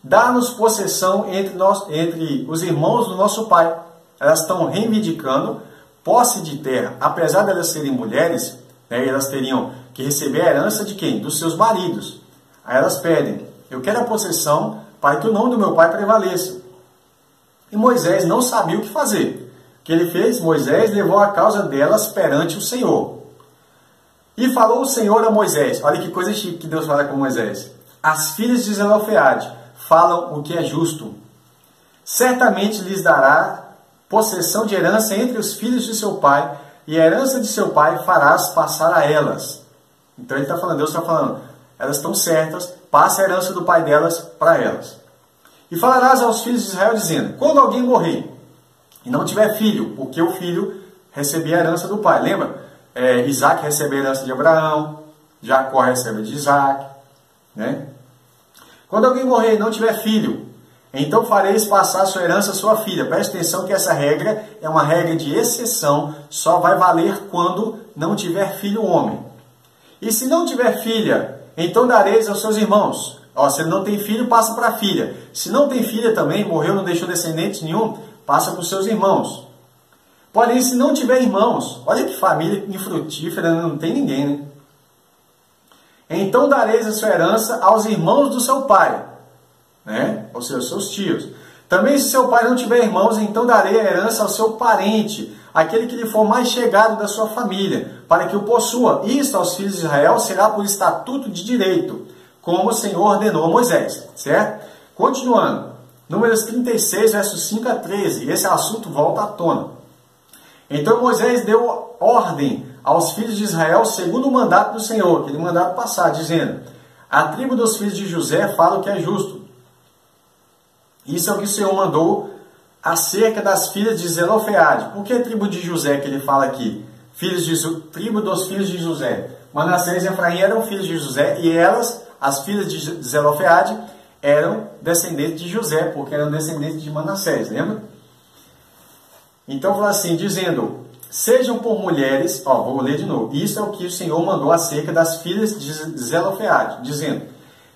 Dá-nos possessão entre os irmãos do nosso pai. Elas estão reivindicando posse de terra, apesar de elas serem mulheres, né, elas teriam que receber a herança de quem? Dos seus maridos. Aí elas pedem: eu quero a possessão para que o nome do meu pai prevaleça. E Moisés não sabia o que fazer. O que ele fez? Moisés levou a causa delas perante o Senhor. E falou o Senhor a Moisés: olha que coisa chique que Deus fala com Moisés. As filhas de Zelofeade falam o que é justo. Certamente lhes dará possessão de herança entre os filhos de seu pai, e a herança de seu pai farás passar a elas. Então ele está falando, Deus está falando, elas estão certas, passa a herança do pai delas para elas. E falarás aos filhos de Israel, dizendo: quando alguém morrer e não tiver filho, porque o filho recebia a herança do pai. Lembra? Isaac recebeu a herança de Abraão, Jacó recebe de Isaac. Né? Quando alguém morrer e não tiver filho, então fareis passar a sua herança à sua filha. Preste atenção que essa regra é uma regra de exceção, só vai valer quando não tiver filho homem. E se não tiver filha, então dareis aos seus irmãos. Se ele não tem filho, passa para a filha. Se não tem filha também, morreu, não deixou descendente nenhum, passa para os seus irmãos. Porém, se não tiver irmãos, olha que família infrutífera, não tem ninguém, né? Então dareis a sua herança aos irmãos do seu pai, né? Ou seja, aos seus tios. Também se seu pai não tiver irmãos, então darei a herança ao seu parente, aquele que lhe for mais chegado da sua família, para que o possua. Isto aos filhos de Israel será por estatuto de direito, como o Senhor ordenou a Moisés, certo? Continuando, Números 36, versos 5 a 13, esse assunto volta à tona. Então Moisés deu ordem aos filhos de Israel segundo o mandato do Senhor, aquele mandato passado, dizendo: a tribo dos filhos de José fala o que é justo. Isso é o que o Senhor mandou acerca das filhas de Zelofeade. Por que a tribo de José que ele fala aqui? Tribo dos filhos de José. Manassés e Efraim eram filhos de José e elas, as filhas de Zelofeade, eram descendentes de José, porque eram descendentes de Manassés, lembra? Então fala assim, dizendo: sejam por mulheres, vou ler de novo. Isso é o que o Senhor mandou acerca das filhas de Zelofeade, dizendo: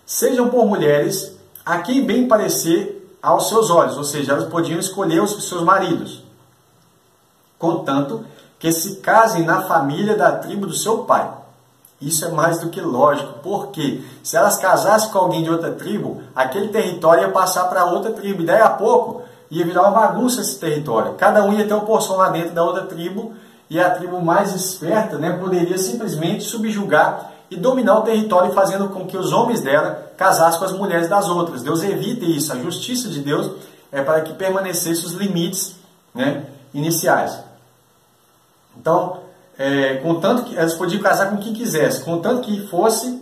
sejam por mulheres a quem bem parecer aos seus olhos, ou seja, elas podiam escolher os seus maridos, contanto que se casem na família da tribo do seu pai. Isso é mais do que lógico, porque se elas casassem com alguém de outra tribo, aquele território ia passar para outra tribo, e daí a pouco ia virar uma bagunça esse território. Cada um ia ter uma porção lá dentro da outra tribo, e a tribo mais esperta, poderia simplesmente subjugar e dominar o território, fazendo com que os homens dela casassem com as mulheres das outras. Deus evita isso. A justiça de Deus é para que permanecessem os limites iniciais. Então, contanto que elas podiam casar com quem quisesse, contanto que fosse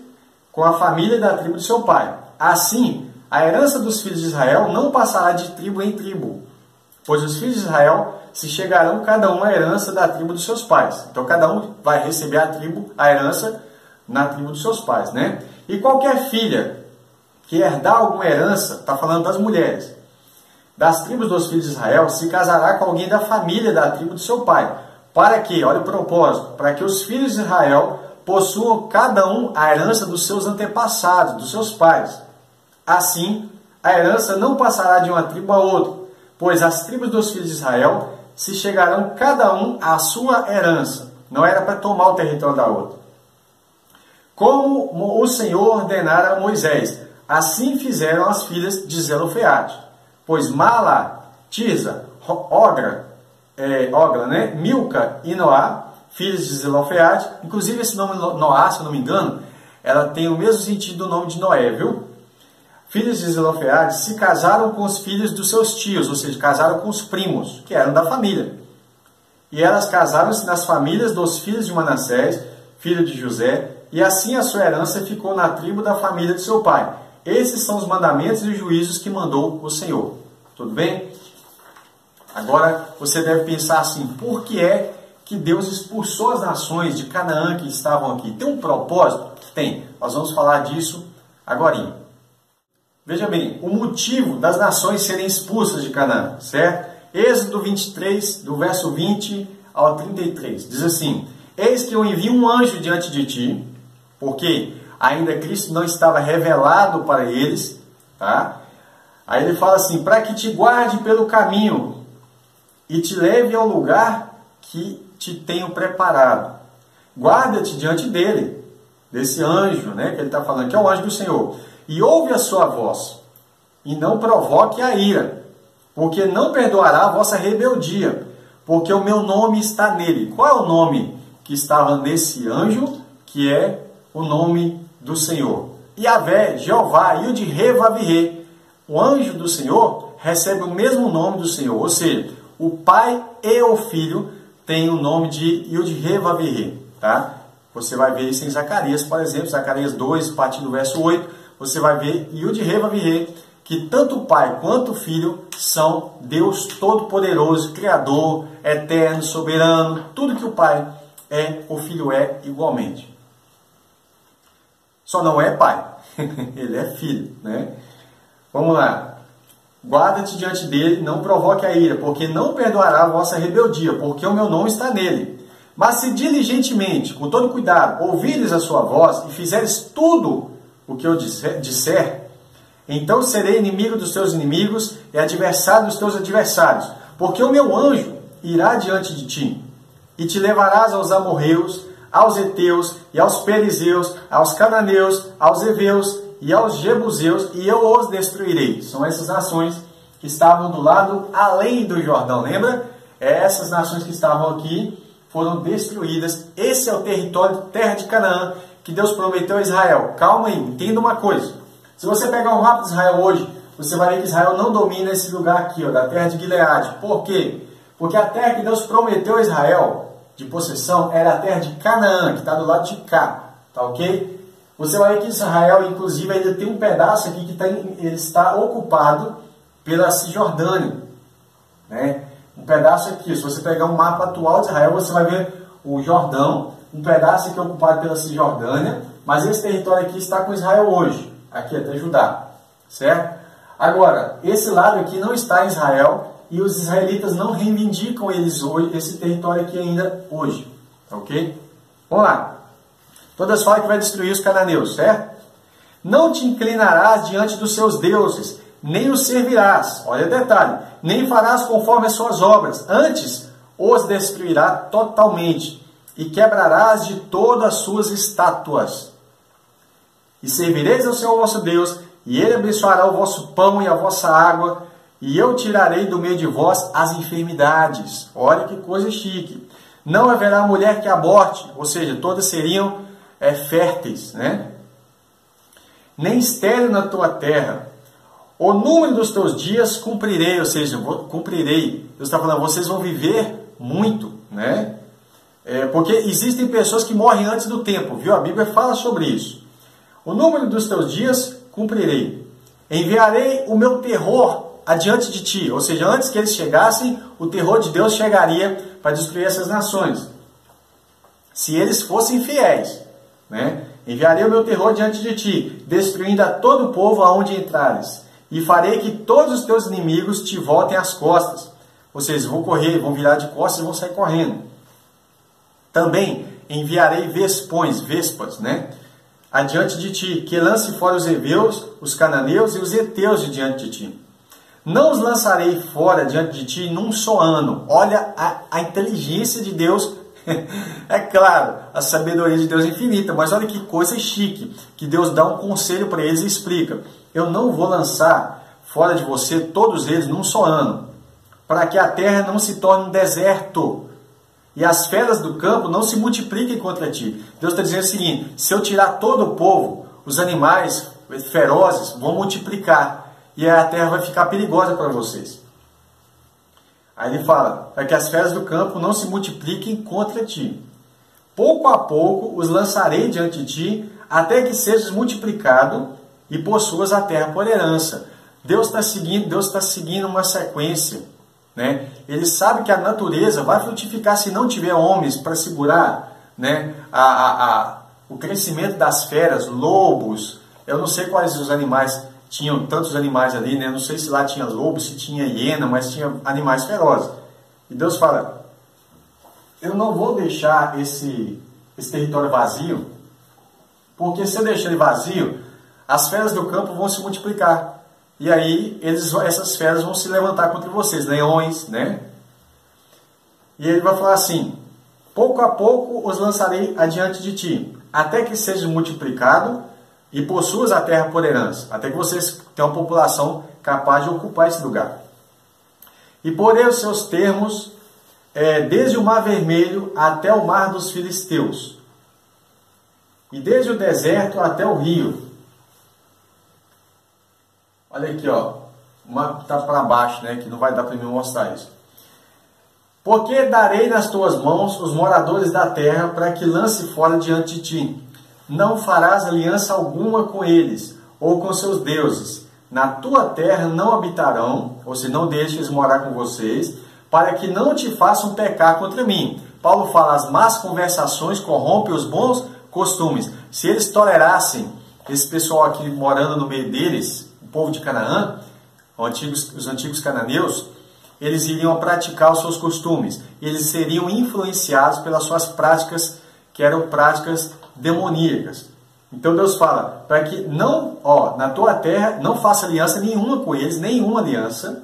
com a família da tribo de seu pai. Assim, a herança dos filhos de Israel não passará de tribo em tribo, pois os filhos de Israel se chegarão cada um à herança da tribo dos seus pais. Então, cada um vai receber a herança na tribo dos seus pais, E qualquer filha que herdar alguma herança, está falando das mulheres, das tribos dos filhos de Israel, se casará com alguém da família da tribo do seu pai. Para que, olha o propósito, para que os filhos de Israel possuam cada um a herança dos seus antepassados, dos seus pais. Assim, a herança não passará de uma tribo a outra, pois as tribos dos filhos de Israel se chegarão cada um à sua herança. Não era para tomar o território da outra. Como o Senhor ordenara a Moisés, assim fizeram as filhas de Zelofeade. Pois Mala, Tirza, Ogra, Milca e Noá, filhos de Zelofeade. Inclusive esse nome Noá, se eu não me engano, ela tem o mesmo sentido do nome de Noé, viu? Filhos de Zelofeade se casaram com os filhos dos seus tios, ou seja, casaram com os primos, que eram da família. E elas casaram-se nas famílias dos filhos de Manassés, filho de José, e assim a sua herança ficou na tribo da família de seu pai. Esses são os mandamentos e os juízos que mandou o Senhor. Tudo bem? Agora você deve pensar assim: por que é que Deus expulsou as nações de Canaã que estavam aqui? Tem um propósito? Tem. Nós vamos falar disso agorinha. Veja bem, o motivo das nações serem expulsas de Canaã, certo? Êxodo 23, do verso 20 ao 33, diz assim: eis que eu envio um anjo diante de ti, porque ainda Cristo não estava revelado para eles, tá? Aí ele fala assim: para que te guarde pelo caminho e te leve ao lugar que te tenho preparado. Guarda-te diante dele, desse anjo, que ele está falando, que é o anjo do Senhor, e ouve a sua voz, e não provoque a ira, porque não perdoará a vossa rebeldia, porque o meu nome está nele. Qual é o nome que estava nesse anjo? Que é o nome do Senhor. Yahvé, Jeová, Yud-He-Vav-He. O anjo do Senhor recebe o mesmo nome do Senhor, ou seja, o pai e o filho têm o nome de Yud-He-Vav-He, tá? Você vai ver isso em Zacarias, por exemplo, Zacarias 2, a partir do verso 8, você vai ver Yud-He-Vav-He, que tanto o pai quanto o filho são Deus Todo-Poderoso, Criador, Eterno, Soberano. Tudo que o pai é, o filho é igualmente. Só não é pai, ele é filho, Vamos lá. Guarda-te diante dele, não provoque a ira, porque não perdoará a vossa rebeldia, porque o meu nome está nele. Mas se diligentemente, com todo cuidado, ouvires a sua voz e fizeres tudo o que eu disser, então serei inimigo dos teus inimigos e adversário dos teus adversários, porque o meu anjo irá diante de ti, e te levarás aos amorreus, aos heteus e aos perizeus, aos cananeus, aos heveus e aos jebuseus, e eu os destruirei. São essas nações que estavam do lado além do Jordão, lembra? Essas nações que estavam aqui foram destruídas. Esse é o território, terra de Canaã, que Deus prometeu a Israel. Calma aí, entenda uma coisa. Se você pegar um mapa de Israel hoje, você vai ver que Israel não domina esse lugar aqui, ó, da terra de Gileade. Por quê? Porque a terra que Deus prometeu a Israel de possessão era a terra de Canaã, que está do lado de cá. Tá ok? Você vai ver que Israel, inclusive, ainda tem um pedaço aqui que ele está ocupado pela Cisjordânia, né? Um pedaço aqui, se você pegar um mapa atual de Israel, você vai ver o Jordão, um pedaço aqui ocupado pela Cisjordânia, mas esse território aqui está com Israel hoje, aqui até Judá, certo? Agora, esse lado aqui não está em Israel e os israelitas não reivindicam eles hoje, esse território aqui ainda hoje, ok? Vamos lá. Todas falam que vai destruir os cananeus, certo? Não te inclinarás diante dos seus deuses, nem os servirás. Olha o detalhe. Nem farás conforme as suas obras. Antes, os destruirá totalmente. E quebrarás de todas as suas estátuas. E servireis ao Senhor vosso Deus, e Ele abençoará o vosso pão e a vossa água, e eu tirarei do meio de vós as enfermidades. Olha que coisa chique. Não haverá mulher que aborte, ou seja, todas seriam férteis, né? Nem estéril na tua terra. O número dos teus dias cumprirei, ou seja, cumprirei. Deus está falando, vocês vão viver muito, né? Porque existem pessoas que morrem antes do tempo, viu? A Bíblia fala sobre isso. O número dos teus dias cumprirei. Enviarei o meu terror adiante de ti, ou seja, antes que eles chegassem, o terror de Deus chegaria para destruir essas nações. Se eles fossem fiéis, né? Enviarei o meu terror diante de ti, destruindo a todo o povo aonde entrares, e farei que todos os teus inimigos te voltem às costas. Ou seja, vão correr, vão virar de costas e vão sair correndo. Também enviarei vespas, né? Adiante de ti, que lance fora os heveus, os cananeus e os heteus de diante de ti. Não os lançarei fora diante de ti num só ano. Olha a inteligência de Deus. É claro, a sabedoria de Deus é infinita, mas olha que coisa chique, que Deus dá um conselho para eles e explica. Eu não vou lançar fora de você todos eles num só ano, para que a terra não se torne um deserto e as feras do campo não se multipliquem contra ti. Deus está dizendo o seguinte, se eu tirar todo o povo, os animais ferozes vão multiplicar e a terra vai ficar perigosa para vocês. Aí ele fala, para que as feras do campo não se multipliquem contra ti. Pouco a pouco os lançarei diante de ti, até que sejas multiplicado e possuas a terra por herança. Deus está seguindo uma sequência, né? Ele sabe que a natureza vai frutificar se não tiver homens para segurar, né, o crescimento das feras, lobos. Eu não sei quais os animais, tinham tantos animais ali, né? Não sei se lá tinha lobo, se tinha hiena, mas tinha animais ferozes. E Deus fala, eu não vou deixar esse território vazio, porque se eu deixar ele vazio, as feras do campo vão se multiplicar. E aí essas feras vão se levantar contra vocês, leões, né? E ele vai falar assim, pouco a pouco os lançarei adiante de ti, até que seja multiplicado e possuas a terra por herança, até que vocês tenham uma população capaz de ocupar esse lugar. E porei os seus termos desde o mar vermelho até o mar dos filisteus, e desde o deserto até o rio. Olha aqui, ó, uma está para baixo, né, que não vai dar para mim mostrar isso. Porque darei nas tuas mãos os moradores da terra, para que lance fora diante de ti. Não farás aliança alguma com eles, ou com seus deuses. Na tua terra não habitarão, ou se não deixes morar com vocês, para que não te façam pecar contra mim. Paulo fala, as más conversações corrompem os bons costumes. Se eles tolerassem esse pessoal aqui morando no meio deles, o povo de Canaã, os antigos cananeus, eles iriam praticar os seus costumes. Eles seriam influenciados pelas suas práticas, que eram práticas demoníacas. Então Deus fala, para que não, na tua terra, não faça aliança nenhuma com eles, nenhuma aliança,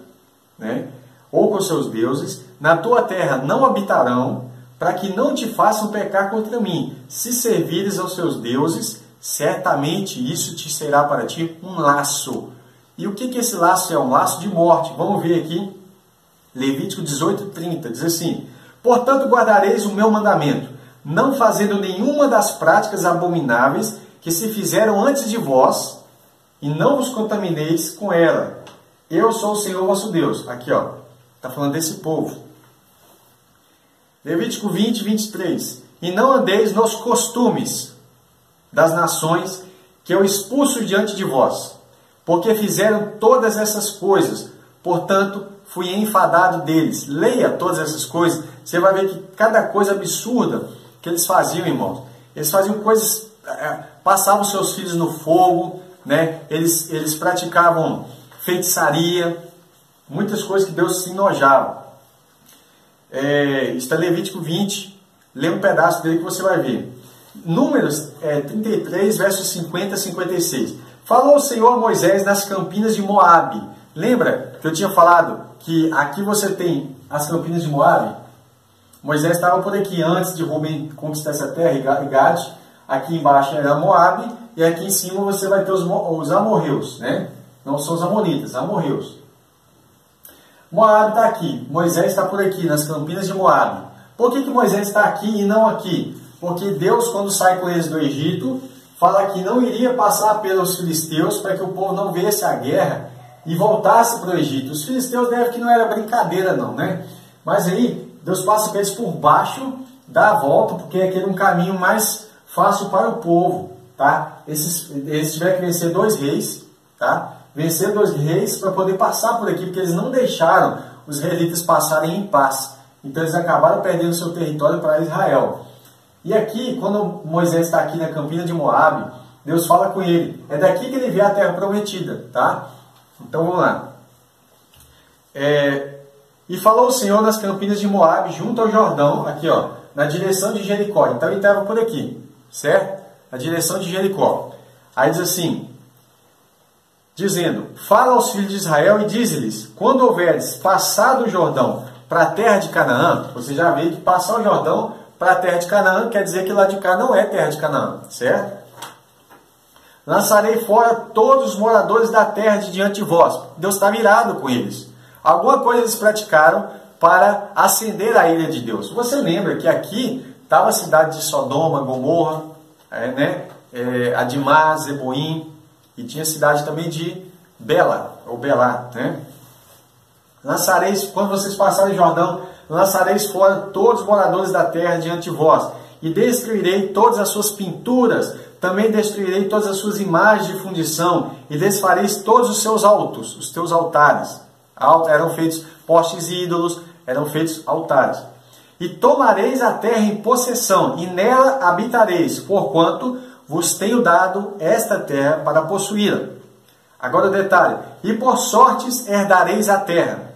né? Ou com seus deuses. Na tua terra não habitarão, para que não te façam pecar contra mim. Se servires aos seus deuses, certamente isso te será para ti um laço. E o que esse laço é? Um laço de morte. Vamos ver aqui Levítico 18:30, diz assim: portanto guardareis o meu mandamento, não fazendo nenhuma das práticas abomináveis que se fizeram antes de vós, e não vos contamineis com ela. Eu sou o Senhor vosso Deus. Aqui, ó, está falando desse povo. Levítico 20:23. E não andeis nos costumes das nações que eu expulso diante de vós, porque fizeram todas essas coisas, portanto fui enfadado deles. Leia todas essas coisas, você vai ver que cada coisa absurda que eles faziam, irmãos. Eles faziam coisas, passavam seus filhos no fogo, né? Eles praticavam feitiçaria, muitas coisas que Deus se enojava. Está em Levítico 20, lê um pedaço dele que você vai ver. Números 33, versos 50 a 56. Falou o Senhor a Moisés nas campinas de Moabe. Lembra que eu tinha falado que aqui você tem as campinas de Moabe? Moisés estava por aqui antes de Rubem conquistar essa terra, e Gad. Aqui embaixo era Moabe, e aqui em cima você vai ter os amorreus, né? Não são os amonitas, amorreus. Moabe está aqui, Moisés está por aqui, nas campinas de Moabe. Por que Moisés está aqui e não aqui? Porque Deus, quando sai com eles do Egito, fala que não iria passar pelos filisteus para que o povo não visse a guerra e voltasse para o Egito. Os filisteus devem que não era brincadeira não, né? Mas aí, Deus passa com eles por baixo, dá a volta, porque é aquele um caminho mais fácil para o povo, tá? Eles tiveram que vencer 2 reis, tá? Vencer 2 reis para poder passar por aqui, porque eles não deixaram os israelitas passarem em paz. Então eles acabaram perdendo seu território para Israel. E aqui, quando Moisés está aqui na campina de Moabe, Deus fala com ele. É daqui que ele vê a terra prometida, tá? Então vamos lá. E falou o Senhor nas campinas de Moabe, junto ao Jordão, aqui ó, na direção de Jericó. Então ele estava por aqui, certo? Na direção de Jericó. Aí diz assim, dizendo, fala aos filhos de Israel e diz-lhes, quando houveres passado o Jordão para a terra de Canaã, você já vê que passar o Jordão para a terra de Canaã quer dizer que lá de cá não é terra de Canaã, certo? Lançarei fora todos os moradores da terra de diante de vós. Deus está virado com eles. Alguma coisa eles praticaram para acender a ira de Deus. Você lembra que aqui estava a cidade de Sodoma, Gomorra, Adimá, Zeboim, e tinha a cidade também de Bela, ou Belá, né? Lançareis, quando vocês passarem o Jordão, lançareis fora todos os moradores da terra diante de vós, e destruirei todas as suas pinturas, também destruirei todas as suas imagens de fundição, e desfareis todos os seus altos, os teus altares. Eram feitos postes e ídolos, eram feitos altares. E tomareis a terra em possessão, e nela habitareis, porquanto vos tenho dado esta terra para possuí-la. Agora o detalhe, e por sortes herdareis a terra,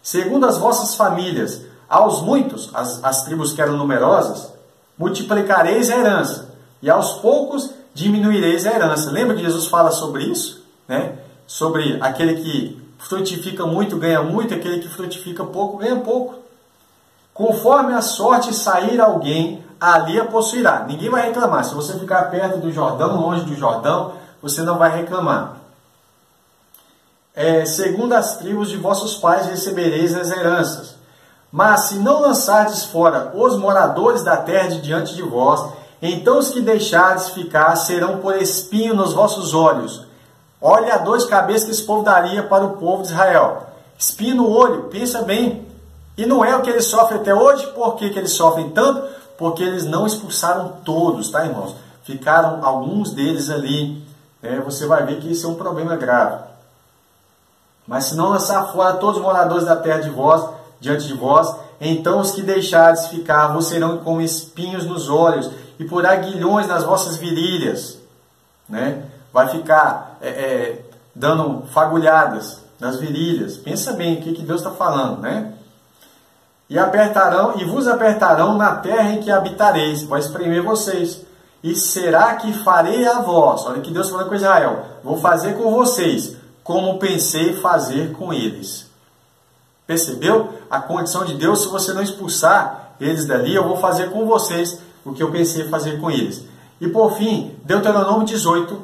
segundo as vossas famílias, aos muitos, as tribos que eram numerosas, multiplicareis a herança, e aos poucos diminuireis a herança. Lembra que Jesus fala sobre isso? Né? Sobre aquele que frutifica muito, ganha muito, aquele que frutifica pouco, ganha pouco. Conforme a sorte sair alguém, ali a possuirá. Ninguém vai reclamar. Se você ficar perto do Jordão, longe do Jordão, você não vai reclamar. Segundo as tribos de vossos pais recebereis as heranças. Mas se não lançardes fora os moradores da terra de diante de vós, então os que deixardes ficar serão por espinho nos vossos olhos. Olha a dor de cabeça que esse povo daria para o povo de Israel. Espinho no olho, pensa bem. E não é o que eles sofrem até hoje. Por que eles sofrem tanto? Porque eles não expulsaram todos, tá, irmãos? Ficaram alguns deles ali. Você vai ver que isso é um problema grave. Mas se não lançar fora todos os moradores da terra de vós, diante de vós, então os que deixares ficar vos serão como espinhos nos olhos e por aguilhões nas vossas virilhas. Né? Vai ficar dando fagulhadas nas virilhas. Pensa bem o que Deus está falando, né? E vos apertarão na terra em que habitareis, vai espremer vocês. E será que farei a vós? Olha que Deus falando com Israel. Vou fazer com vocês, como pensei fazer com eles. Percebeu? A condição de Deus, se você não expulsar eles dali, eu vou fazer com vocês o que eu pensei fazer com eles. E por fim, Deuteronômio 18,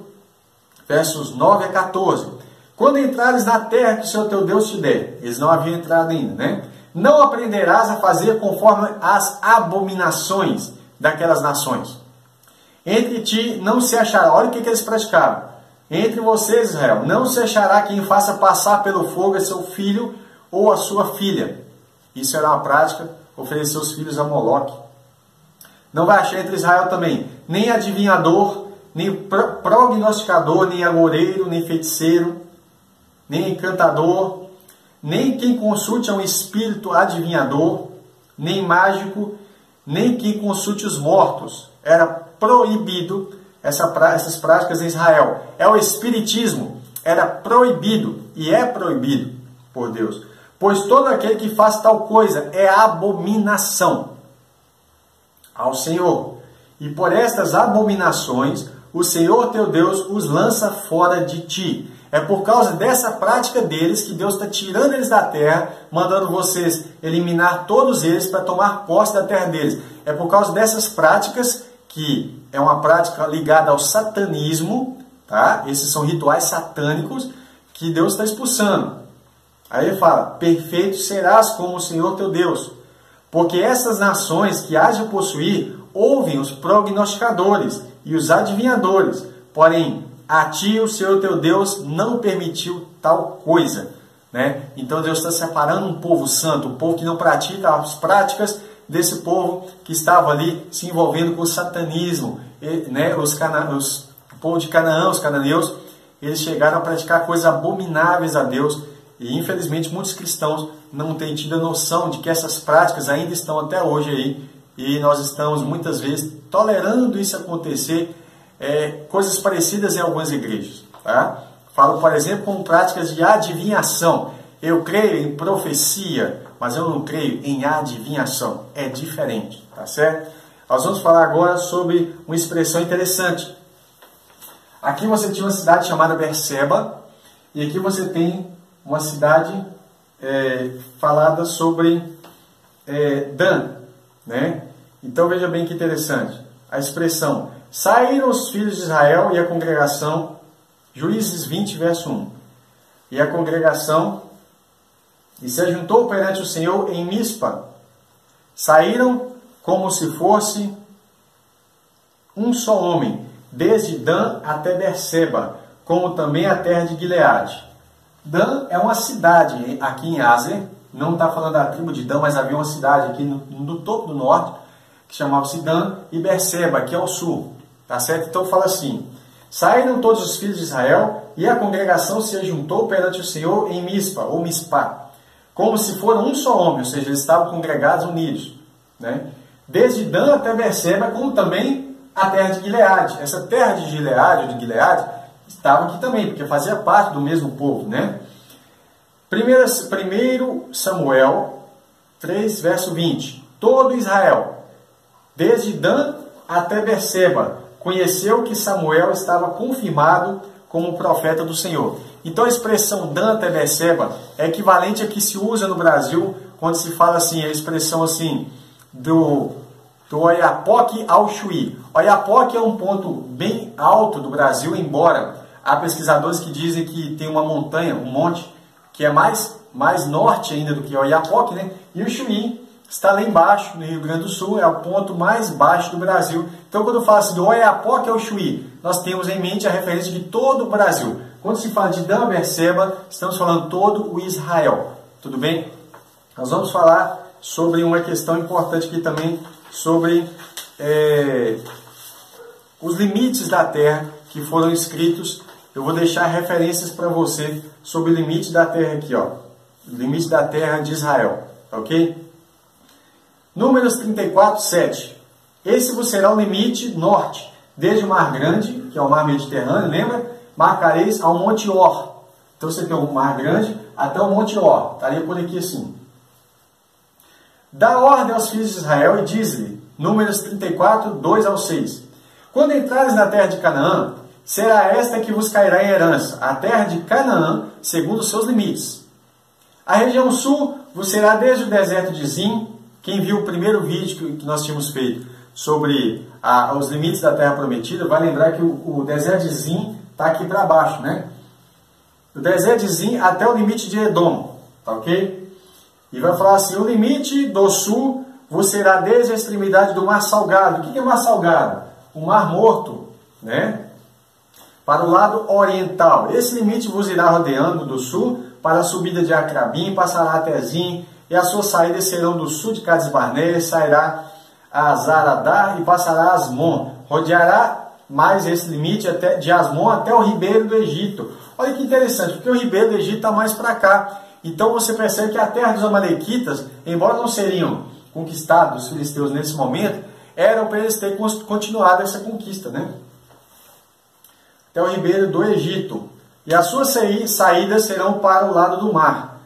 versos 9 a 14. Quando entrares na terra que o Senhor teu Deus te der, eles não haviam entrado ainda, né? não aprenderás a fazer conforme as abominações daquelas nações. Entre ti não se achará, olha o que eles praticaram. Entre vocês, Israel, não se achará quem faça passar pelo fogo a seu filho ou a sua filha. Isso era uma prática, oferecer os filhos a Moloque. Não vai achar entre Israel também, nem adivinhador, nem prognosticador, nem agoureiro, nem feiticeiro, nem encantador, nem quem consulte a um espírito adivinhador, nem mágico, nem quem consulte os mortos. Era proibido essas práticas em Israel. É o espiritismo, era proibido e é proibido por Deus. Pois todo aquele que faz tal coisa é abominação ao Senhor. E por estas abominações, o Senhor teu Deus os lança fora de ti. É por causa dessa prática deles que Deus está tirando eles da terra, mandando vocês eliminar todos eles para tomar posse da terra deles. É por causa dessas práticas, que é uma prática ligada ao satanismo, tá? Esses são rituais satânicos que Deus está expulsando. Aí ele fala, perfeito serás como o Senhor teu Deus, porque essas nações que hás de possuir, ouvem os prognosticadores e os adivinhadores, porém, a ti o Senhor teu Deus não permitiu tal coisa. Né? Então Deus está separando um povo santo, um povo que não pratica as práticas desse povo que estava ali se envolvendo com o satanismo. Né? O povo de Canaã, os cananeus, eles chegaram a praticar coisas abomináveis a Deus. E infelizmente muitos cristãos não têm tido a noção de que essas práticas ainda estão até hoje aí. E nós estamos muitas vezes tolerando isso acontecer, coisas parecidas em algumas igrejas. Tá? Falo, por exemplo, com práticas de adivinhação. Eu creio em profecia, mas eu não creio em adivinhação. É diferente, tá certo? Nós vamos falar agora sobre uma expressão interessante. Aqui você tinha uma cidade chamada Berseba, e aqui você tem uma cidade falada sobre Dan. Né? Então veja bem que interessante. A expressão, saíram os filhos de Israel e a congregação, Juízes 20, verso 1. E a congregação, e se ajuntou perante o Senhor em Mispa. Saíram como se fosse um só homem, desde Dan até Berseba, como também a terra de Gileade. Dan é uma cidade aqui em Aser, não está falando da tribo de Dan, mas havia uma cidade aqui no topo do norte, que chamava-se Dan, e Berseba, que é ao sul. Tá certo? Então fala assim, saíram todos os filhos de Israel, e a congregação se ajuntou perante o Senhor em Mispa, ou Mispá, como se foram um só homem, ou seja, eles estavam congregados, unidos. Né? Desde Dan até Berseba, como também a terra de Gileade. Essa terra de Gileade, ou de Gileade, estava aqui também, porque fazia parte do mesmo povo. Né? 1 Samuel 3, verso 20. Todo Israel, desde Dan até Berseba, conheceu que Samuel estava confirmado como profeta do Senhor. Então a expressão Dan até Berseba é equivalente a que se usa no Brasil quando se fala assim, a expressão assim, do Oiapoque ao Chuí. Oiapoque é um ponto bem alto do Brasil, embora há pesquisadores que dizem que tem uma montanha, um monte, que é mais norte ainda do que Oiapoque, né? E o Chuí está lá embaixo, no Rio Grande do Sul, é o ponto mais baixo do Brasil. Então, quando eu falo assim, do Oiapoque ao Chuí, nós temos em mente a referência de todo o Brasil. Quando se fala de Dan, Berseba, estamos falando todo o Israel. Tudo bem? Nós vamos falar sobre uma questão importante aqui também, sobre os limites da terra que foram escritos. Eu vou deixar referências para você sobre o limite da terra aqui, ó. O limite da terra de Israel, ok? Números 34, 7. Esse vos será o limite norte, desde o Mar Grande, que é o Mar Mediterrâneo, lembra? Marcareis ao Monte Or. Então você tem o Mar Grande até o Monte Or. Estaria por aqui assim. Dá ordem aos filhos de Israel e diz-lhe, Números 34, 2 ao 6. Quando entrares na terra de Canaã, será esta que vos cairá em herança, a terra de Canaã, segundo os seus limites. A região sul vos será desde o deserto de Zim. Quem viu o primeiro vídeo que nós tínhamos feito sobre os limites da terra prometida, vai lembrar que o deserto de Zim está aqui para baixo, né? Do deserto de Zim até o limite de Edom, tá ok? E vai falar assim, o limite do sul vos será desde a extremidade do mar salgado. O que é mar salgado? O mar morto, né? Para o lado oriental. Esse limite vos irá rodeando do sul para a subida de Acrabim, passará até Zim, e as suas saídas serão do sul de Cades Barneia, sairá a Zaradá e passará a Asmon. Rodeará mais esse limite até, de Asmon até o ribeiro do Egito. Olha que interessante, porque o ribeiro do Egito está mais para cá. Então você percebe que a terra dos amalequitas, embora não seriam conquistados os filisteus nesse momento, eram para eles terem continuado essa conquista, né? Até o ribeiro do Egito. E as suas saídas serão para o lado do mar.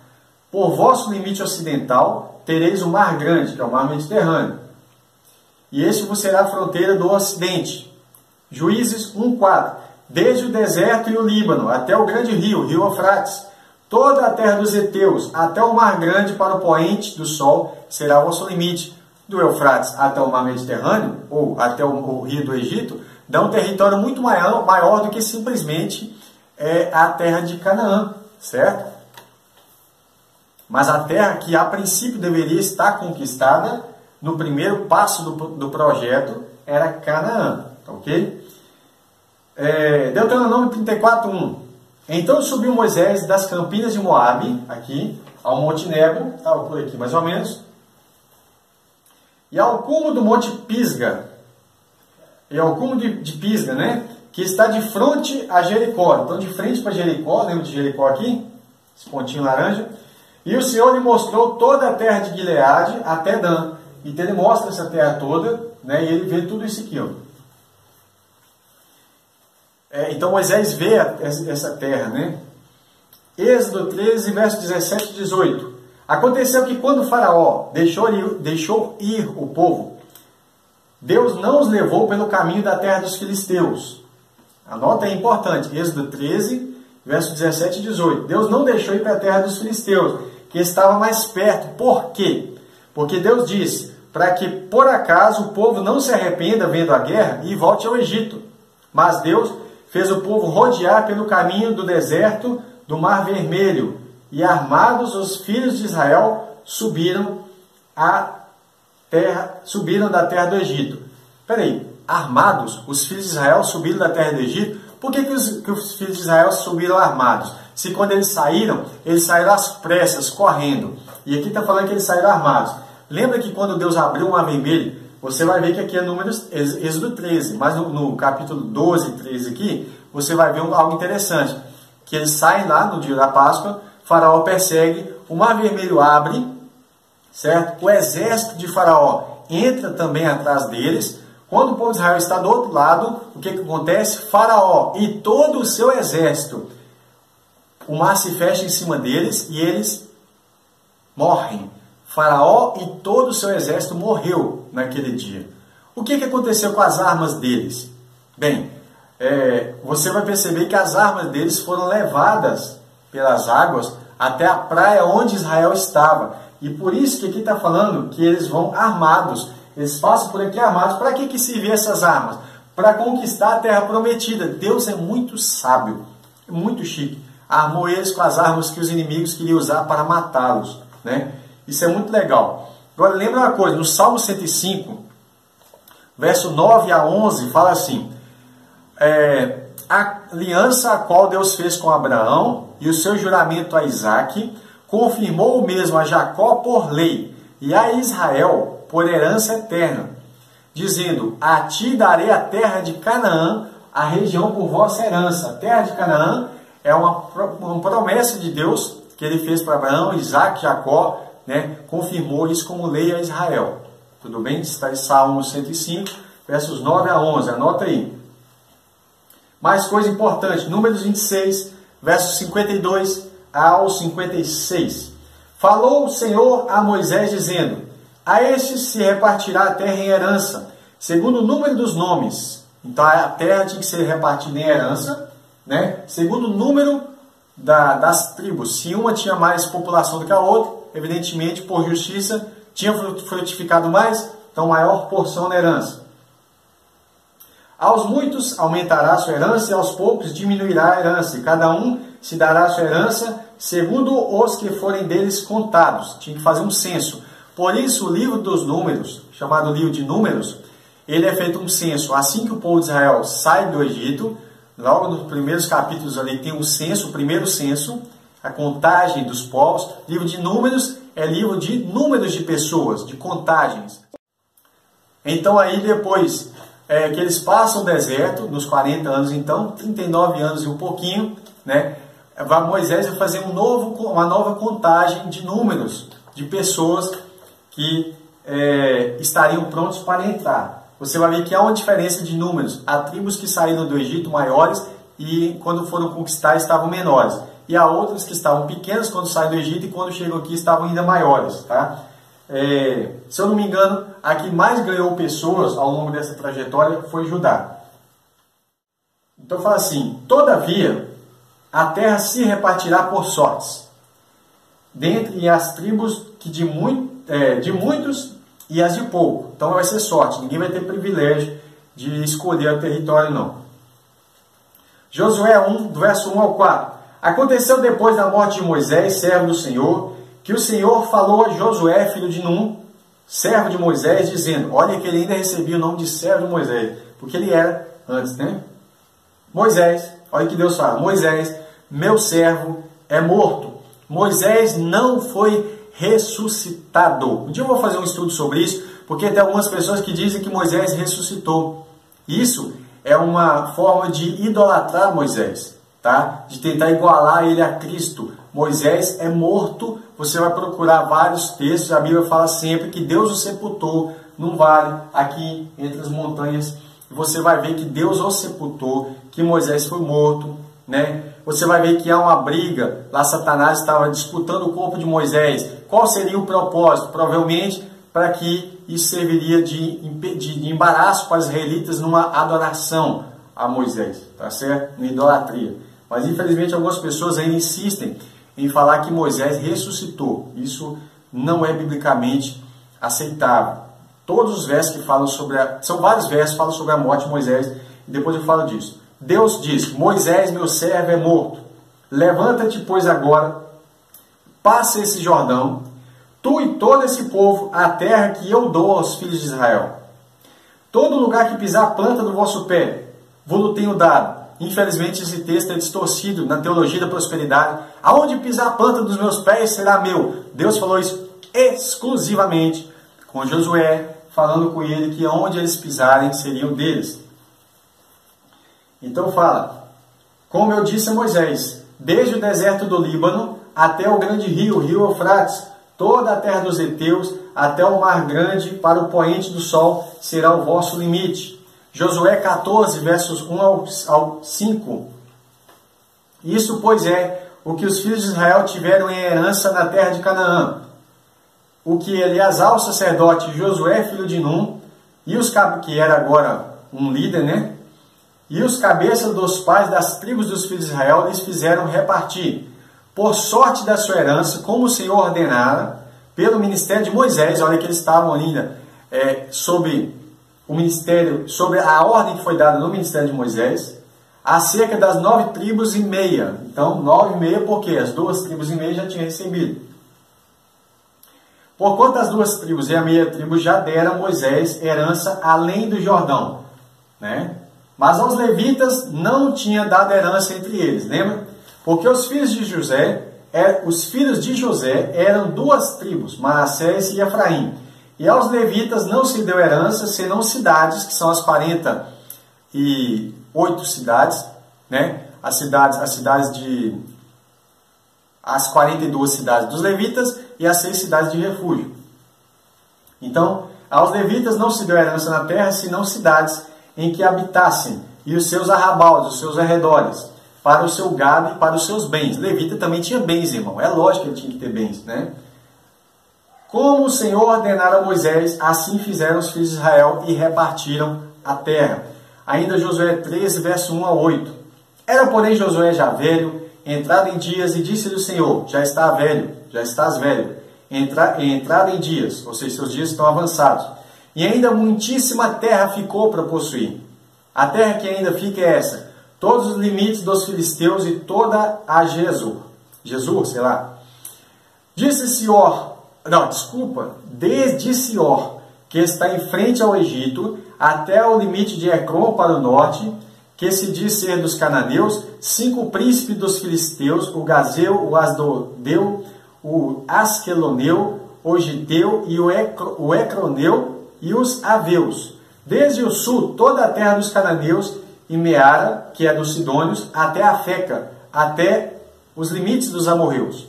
Por vosso limite ocidental, tereis o mar grande, que é o mar Mediterrâneo. E este vos será a fronteira do ocidente. Juízes 1:4. Desde o deserto e o Líbano, até o grande rio, rio Eufrates, toda a terra dos heteus, até o mar grande para o poente do sol, será o vosso limite. Do Eufrates até o mar Mediterrâneo, ou até o rio do Egito, dá um território muito maior do que simplesmente a terra de Canaã, certo? Mas a terra que a princípio deveria estar conquistada no primeiro passo do projeto era Canaã, ok? Deuteronômio 34:1. Então subiu Moisés das campinas de Moabe, aqui, ao Monte Nebo, estava por aqui mais ou menos, e ao cume do Monte Pisga, de Pisga, né? Que está de frente a Jericó. Então, de frente para Jericó, lembra de Jericó aqui? Esse pontinho laranja. E o Senhor lhe mostrou toda a terra de Gileade até Dan. Então, ele mostra essa terra toda, né? E ele vê tudo isso aqui, ó. Então, Moisés vê essa terra, né? Êxodo 13, verso 17 e 18. Aconteceu que quando o faraó deixou ir o povo, Deus não os levou pelo caminho da terra dos filisteus. A nota é importante. Êxodo 13, verso 17 e 18. Deus não deixou ir para a terra dos filisteus, que estava mais perto. Por quê? Porque Deus disse, para que por acaso o povo não se arrependa vendo a guerra e volte ao Egito. Mas Deus fez o povo rodear pelo caminho do deserto do Mar Vermelho, e armados os filhos de Israel subiram da terra do Egito. Peraí, armados, os filhos de Israel subiram da terra do Egito? Por que os filhos de Israel subiram armados? Se quando eles saíram às pressas, correndo. E aqui está falando que eles saíram armados. Lembra que quando Deus abriu o Mar Vermelho, você vai ver que aqui é números, Êxodo 13, mas no capítulo 12 e 13 aqui, você vai ver algo interessante. Que eles saem lá no dia da Páscoa, Faraó persegue, o Mar Vermelho abre, certo? O exército de Faraó entra também atrás deles. Quando o povo de Israel está do outro lado, o que acontece? Faraó e todo o seu exército, o mar se fecha em cima deles e eles morrem. Faraó e todo o seu exército morreu naquele dia. O que aconteceu com as armas deles? Bem, você vai perceber que as armas deles foram levadas pelas águas até a praia onde Israel estava. E por isso que aqui está falando que eles vão armados. Eles passam por aqui armados. Para que serviam essas armas? Para conquistar a terra prometida. Deus é muito sábio, muito chique. Armou eles com as armas que os inimigos queriam usar para matá-los, né? Isso é muito legal. Agora lembra uma coisa, no Salmo 105, verso 9 a 11, fala assim: a aliança a qual Deus fez com Abraão e o seu juramento a Isaque, confirmou o mesmo a Jacó por lei e a Israel por herança eterna, dizendo: a ti darei a terra de Canaã, a região por vossa herança. A terra de Canaã é uma promessa de Deus que ele fez para Abraão, Isaque, Jacó, né? Confirmou isso como lei a Israel. Tudo bem? Está em Salmo 105, versos 9 a 11. Anota aí. Mais coisa importante, Números 26, versos 52 ao 56. Falou o Senhor a Moisés, dizendo: a estes se repartirá a terra em herança, segundo o número dos nomes. Então a terra tinha que ser repartida em herança, né? Segundo o número das tribos. Se uma tinha mais população do que a outra, evidentemente, por justiça, tinha frutificado mais, então maior porção na herança. Aos muitos aumentará a sua herança, e aos poucos diminuirá a herança, e cada um se dará a sua herança segundo os que forem deles contados. Tinha que fazer um censo. Por isso, o livro dos números, chamado livro de números, ele é feito um censo. Assim que o povo de Israel sai do Egito, logo nos primeiros capítulos ali tem um censo, o primeiro censo, a contagem dos povos. Livro de números é livro de números de pessoas, de contagens. Então aí depois que eles passam o deserto, nos 40 anos então, 39 anos e um pouquinho, né? Moisés vai fazer uma nova contagem de números, de pessoas que estariam prontos para entrar. Você vai ver que há uma diferença de números. Há tribos que saíram do Egito maiores e quando foram conquistar estavam menores. E há outras que estavam pequenas quando saem do Egito e quando chegam aqui estavam ainda maiores. Tá? Se eu não me engano, a que mais ganhou pessoas ao longo dessa trajetória foi Judá. Então fala assim: todavia, a terra se repartirá por sortes, dentre as tribos que de muitos e as de pouco. Então vai ser sorte, ninguém vai ter privilégio de escolher o território, não. Josué 1, do verso 1 ao 4. Aconteceu depois da morte de Moisés, servo do Senhor, que o Senhor falou a Josué, filho de Num, servo de Moisés, dizendo, olha que ele ainda recebia o nome de servo de Moisés, porque ele era antes, né? Moisés, olha que Deus fala, Moisés, meu servo, é morto. Moisés não foi ressuscitado. Um dia eu vou fazer um estudo sobre isso, porque tem algumas pessoas que dizem que Moisés ressuscitou. Isso é uma forma de idolatrar Moisés, tá? De tentar igualar ele a Cristo. Moisés é morto. Você vai procurar vários textos, a Bíblia fala sempre que Deus o sepultou num vale, aqui entre as montanhas. Você vai ver que Deus o sepultou, que Moisés foi morto, né? Você vai ver que há uma briga, lá Satanás estava disputando o corpo de Moisés. Qual seria o propósito? Provavelmente para que isso serviria de embaraço para os israelitas numa adoração a Moisés, tá certo? Uma idolatria. Mas infelizmente algumas pessoas ainda insistem em falar que Moisés ressuscitou. Isso não é biblicamente aceitável. Todos os versos que falam são vários versos que falam sobre a morte de Moisés, e depois eu falo disso. Deus diz, Moisés, meu servo, é morto. Levanta-te, pois, agora, passa esse Jordão, tu e todo esse povo, a terra que eu dou aos filhos de Israel. Todo lugar que pisar a planta do vosso pé, vos tenho dado. Infelizmente, esse texto é distorcido na teologia da prosperidade. Aonde pisar a planta dos meus pés será meu. Deus falou isso exclusivamente com Josué, falando com ele que onde eles pisarem seriam deles. Então fala, como eu disse a Moisés, desde o deserto do Líbano até o grande rio, o rio Eufrates, toda a terra dos heteus, até o mar grande, para o poente do sol, será o vosso limite. Josué 14, versos 1 ao 5. Isso, pois, é o que os filhos de Israel tiveram em herança na terra de Canaã. O que Eleazar, o sacerdote, Josué, filho de Num, e que era agora um líder, né? E os cabeças dos pais das tribos dos filhos de Israel lhes fizeram repartir, por sorte da sua herança, como o Senhor ordenara, pelo ministério de Moisés. Olha que eles estavam ainda sob o ministério, sobre a ordem que foi dada no ministério de Moisés, acerca das 9 tribos e meia. Então, 9 e meia porque as 2 tribos e meia já tinham recebido. Porquanto as 2 tribos e a meia tribo já deram a Moisés herança além do Jordão, né? Mas aos levitas não tinha dado herança entre eles, lembra? Porque os filhos de José eram 2 tribos, Manassés e Efraim. E aos levitas não se deu herança, senão cidades, que são as 48 cidades, né? As 42 cidades dos levitas e as 6 cidades de refúgio. Então, aos levitas não se deu herança na terra, senão cidades em que habitassem, e os seus arrabaldes, os seus arredores, para o seu gado e para os seus bens. Levita também tinha bens, irmão. É lógico que ele tinha que ter bens, né? Como o Senhor ordenara a Moisés, assim fizeram os filhos de Israel e repartiram a terra. Ainda Josué 13, verso 1 a 8. Era, porém, Josué já velho, entrado em dias, e disse-lhe o Senhor, já estás velho, entrado em dias, ou seja, seus dias estão avançados. E ainda muitíssima terra ficou para possuir. A terra que ainda fica é essa, todos os limites dos filisteus e toda a Gesur. Jesus, sei lá. Disse Sior, não, desculpa, desde Sior, que está em frente ao Egito, até o limite de Ecrom para o norte, que se diz ser dos cananeus, 5 príncipes dos filisteus, o Gazeu, o Asdodeu, o Asqueloneu, o Giteu e o Ecroneu e os Aveus. Desde o sul, toda a terra dos cananeus, e Meara, que é dos sidônios, até a Feca, até os limites dos amorreus.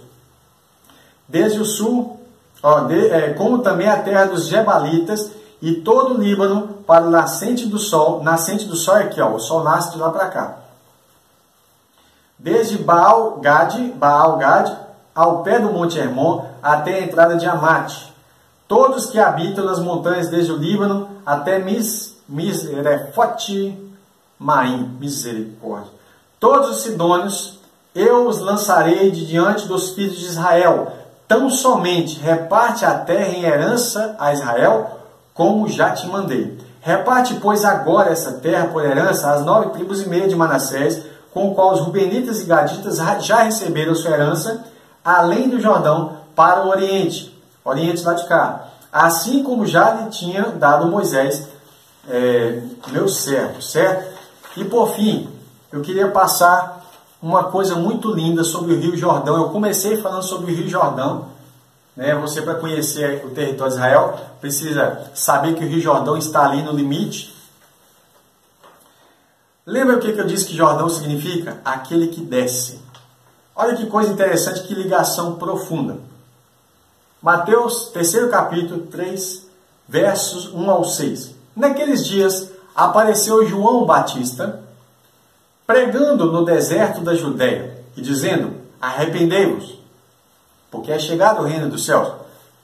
Desde o sul, como também a terra dos Gebalitas, e todo o Líbano para o nascente do sol é aqui, ó, o sol nasce de lá para cá. Desde Baal-Gad, ao pé do Monte Hermon, até a entrada de Amate. Todos que habitam nas montanhas desde o Líbano até Misrefote-Maim, misericórdia. Todos os sidônios, eu os lançarei de diante dos filhos de Israel. Tão somente reparte a terra em herança a Israel, como já te mandei. Reparte, pois, agora essa terra por herança às 9 tribos e meia de Manassés, com o qual os Rubenitas e Gaditas já receberam sua herança, além do Jordão, para o Oriente lá de cá. Assim como já lhe tinha dado Moisés, meu servo, certo? E por fim, eu queria passar uma coisa muito linda sobre o Rio Jordão. Eu comecei falando sobre o Rio Jordão, né? Você, para conhecer o território de Israel, precisa saber que o Rio Jordão está ali no limite. Lembra o que eu disse que Jordão significa? Aquele que desce. Olha que coisa interessante, que ligação profunda. Mateus, 3º capítulo, 3, versos 1 ao 6. Naqueles dias, apareceu João Batista, pregando no deserto da Judéia, e dizendo, arrependei-vos, porque é chegado o reino dos céus.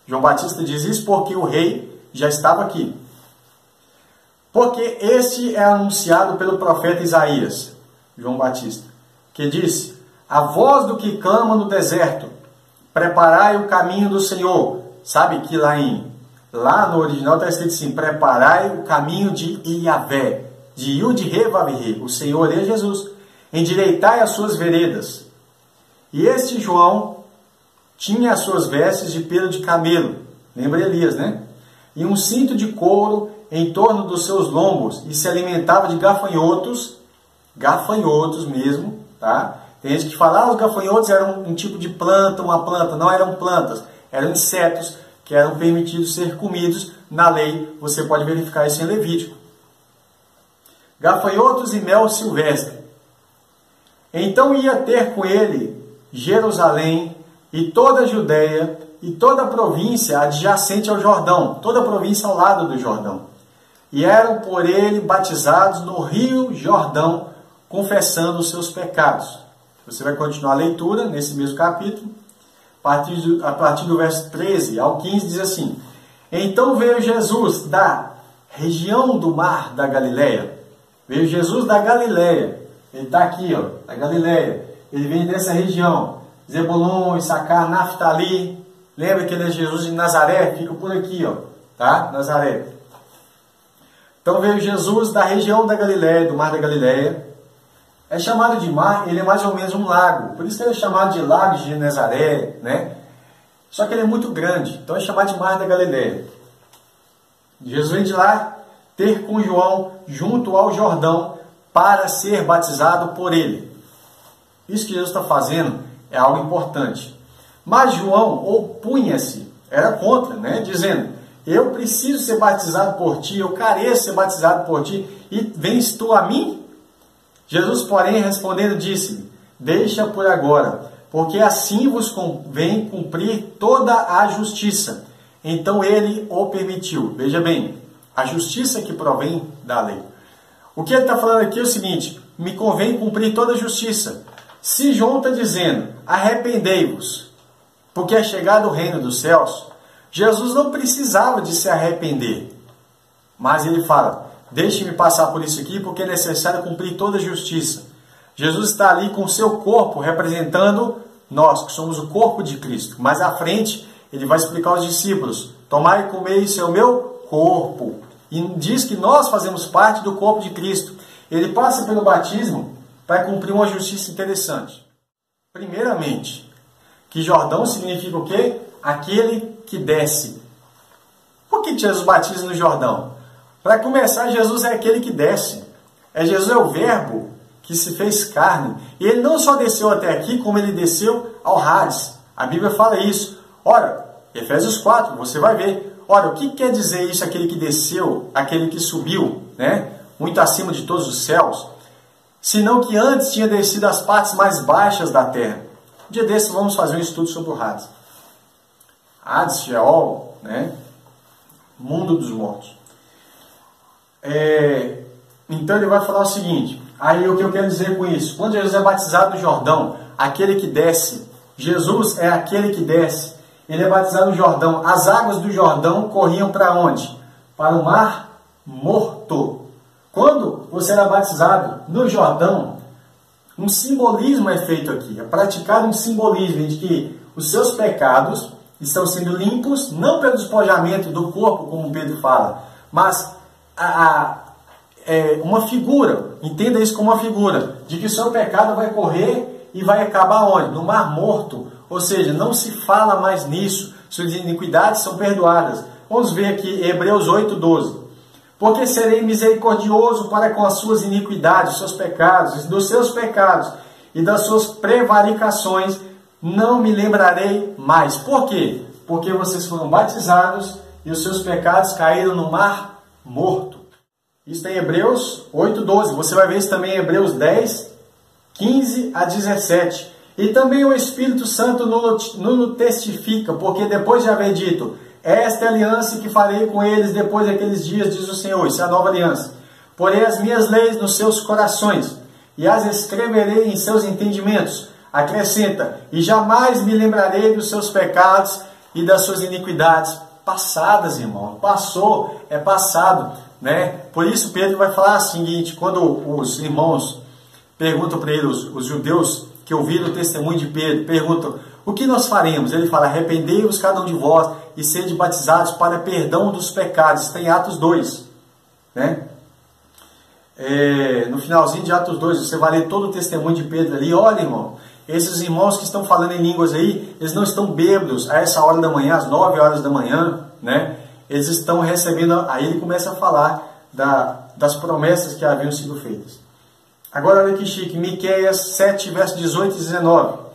João Batista diz isso porque o rei já estava aqui. Porque este é anunciado pelo profeta Isaías, João Batista, que disse, a voz do que clama no deserto, preparai o caminho do Senhor. Sabe que lá no original está escrito assim, preparai o caminho de Iavé, de Yud-He-Vav-He, o Senhor é Jesus. Endireitai as suas veredas. E este João tinha as suas vestes de pelo de camelo, lembra Elias, né? E um cinto de couro em torno dos seus lombos, e se alimentava de gafanhotos mesmo, tá? Tem gente que fala, os gafanhotos eram um tipo de planta, uma planta. Não eram plantas, eram insetos que eram permitidos ser comidos. Na lei, você pode verificar isso em Levítico. Gafanhotos e mel silvestre. Então ia ter com ele Jerusalém e toda a Judéia e toda a província adjacente ao Jordão, toda a província ao lado do Jordão. E eram por ele batizados no rio Jordão, confessando os seus pecados. Você vai continuar a leitura nesse mesmo capítulo. A partir do verso 13 ao 15 diz assim, então veio Jesus da região do mar da Galileia. Veio Jesus da Galileia. Ele está aqui, ó, da Galileia. Ele vem dessa região. Zebulon, Issacar, Naftali. Lembra que ele é Jesus de Nazaré? Fica por aqui, ó, tá? Nazaré. Então veio Jesus da região da Galileia, do mar da Galileia. É chamado de mar, ele é mais ou menos um lago. Por isso que ele é chamado de lago de Genezaré, né? Só que ele é muito grande, então é chamado de mar da Galileia. Jesus vem de lá ter com João junto ao Jordão para ser batizado por ele. Isso que Jesus está fazendo é algo importante. Mas João opunha-se, era contra, né? Dizendo, eu preciso ser batizado por ti, eu careço ser batizado por ti, e vens tu a mim? Jesus, porém, respondendo, disse-lhe, deixa por agora, porque assim vos convém cumprir toda a justiça. Então ele o permitiu. Veja bem, a justiça que provém da lei. O que ele está falando aqui é o seguinte, me convém cumprir toda a justiça. Se João está dizendo, arrependei-vos, porque é chegado o reino dos céus, Jesus não precisava de se arrepender. Mas ele fala, deixe-me passar por isso aqui, porque é necessário cumprir toda a justiça. Jesus está ali com o seu corpo, representando nós, que somos o corpo de Cristo. Mais à frente, ele vai explicar aos discípulos, tomai e comei, isso é o meu corpo. E diz que nós fazemos parte do corpo de Cristo. Ele passa pelo batismo para cumprir uma justiça interessante. Primeiramente, Que Jordão significa o quê? Aquele que desce. Por que Jesus batiza no Jordão? Para começar, Jesus é aquele que desce. Jesus é o verbo que se fez carne. E ele não só desceu até aqui, como ele desceu ao Hades. A Bíblia fala isso. Ora, Efésios 4, você vai ver. Ora, o que quer dizer isso, aquele que desceu, aquele que subiu, né? Muito acima de todos os céus? Senão que antes tinha descido às partes mais baixas da terra. Um dia desse vamos fazer um estudo sobre o Hades. Hades, Sheol, né? Mundo dos mortos. Então ele vai falar o seguinte. Aí o que eu quero dizer com isso? Quando Jesus é batizado no Jordão, aquele que desce, Jesus é aquele que desce. Ele é batizado no Jordão. As águas do Jordão corriam para onde? Para o Mar Morto. Quando você era batizado no Jordão, um simbolismo é feito aqui. É praticado um simbolismo de que os seus pecados estão sendo limpos, não pelo despojamento do corpo, como Pedro fala, mas uma figura. Entenda isso como uma figura de que o seu pecado vai correr e vai acabar onde? No Mar Morto. Ou seja, não se fala mais nisso. Suas iniquidades são perdoadas. Vamos ver aqui Hebreus 8:12. Porque serei misericordioso para com as suas iniquidades, seus pecados, dos seus pecados e das suas prevaricações, não me lembrarei mais. Por quê? Porque vocês foram batizados e os seus pecados caíram no Mar Morto. Isso em Hebreus 8:12. Você vai ver isso também em Hebreus 10:15 a 17. E também o Espírito Santo nos testifica, porque depois de haver dito, esta é a aliança que farei com eles depois daqueles dias, diz o Senhor. Isso é a nova aliança. Porei as minhas leis nos seus corações e as escreverei em seus entendimentos. Acrescenta, e jamais me lembrarei dos seus pecados e das suas iniquidades passadas, irmão. Passou, é passado, né? Por isso Pedro vai falar o seguinte, quando os irmãos perguntam para ele, os judeus que ouviram o testemunho de Pedro, perguntam, o que nós faremos? Ele fala, arrependei-vos cada um de vós e sede batizados para perdão dos pecados. Está em Atos 2, né? No finalzinho de Atos 2, você vai ler todo o testemunho de Pedro ali. Olha, irmão, esses irmãos que estão falando em línguas aí, eles não estão bêbados a essa hora da manhã, às 9 horas da manhã, né? Eles estão recebendo, aí ele começa a falar das promessas que haviam sido feitas. Agora olha que chique, Miqueias 7, verso 18 e 19.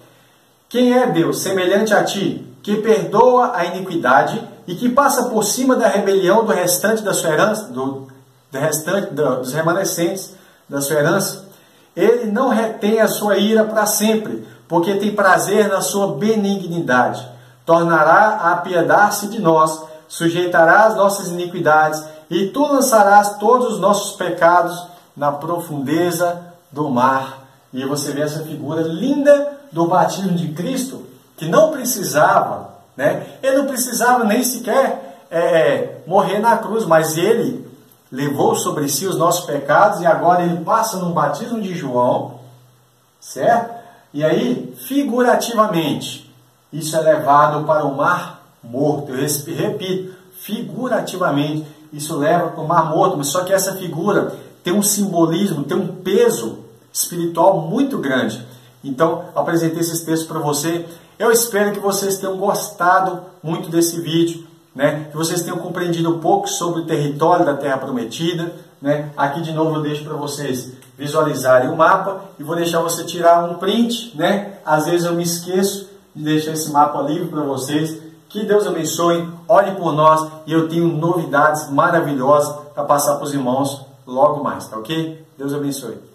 Quem é Deus semelhante a ti, que perdoa a iniquidade e que passa por cima da rebelião do restante da sua herança, dos remanescentes da sua herança? Ele não retém a sua ira para sempre, porque tem prazer na sua benignidade. Tornará a apiedar-se de nós, sujeitará as nossas iniquidades, e tu lançarás todos os nossos pecados na profundeza do mar. E você vê essa figura linda do batismo de Cristo, que não precisava, né? Ele não precisava nem sequer morrer na cruz, mas ele levou sobre si os nossos pecados e agora ele passa no batismo de João, certo? E aí, figurativamente, isso é levado para o Mar Morto. Eu repito, figurativamente, isso leva para o Mar Morto, mas só que essa figura tem um simbolismo, tem um peso espiritual muito grande. Então, apresentei esses textos para você. Eu espero que vocês tenham gostado muito desse vídeo, né? Que vocês tenham compreendido um pouco sobre o território da Terra Prometida, né? Aqui de novo eu deixo para vocês visualizarem o mapa e vou deixar você tirar um print, né? Às vezes eu me esqueço de deixar esse mapa livre para vocês. Que Deus abençoe, ore por nós e eu tenho novidades maravilhosas para passar para os irmãos logo mais, tá ok? Deus abençoe.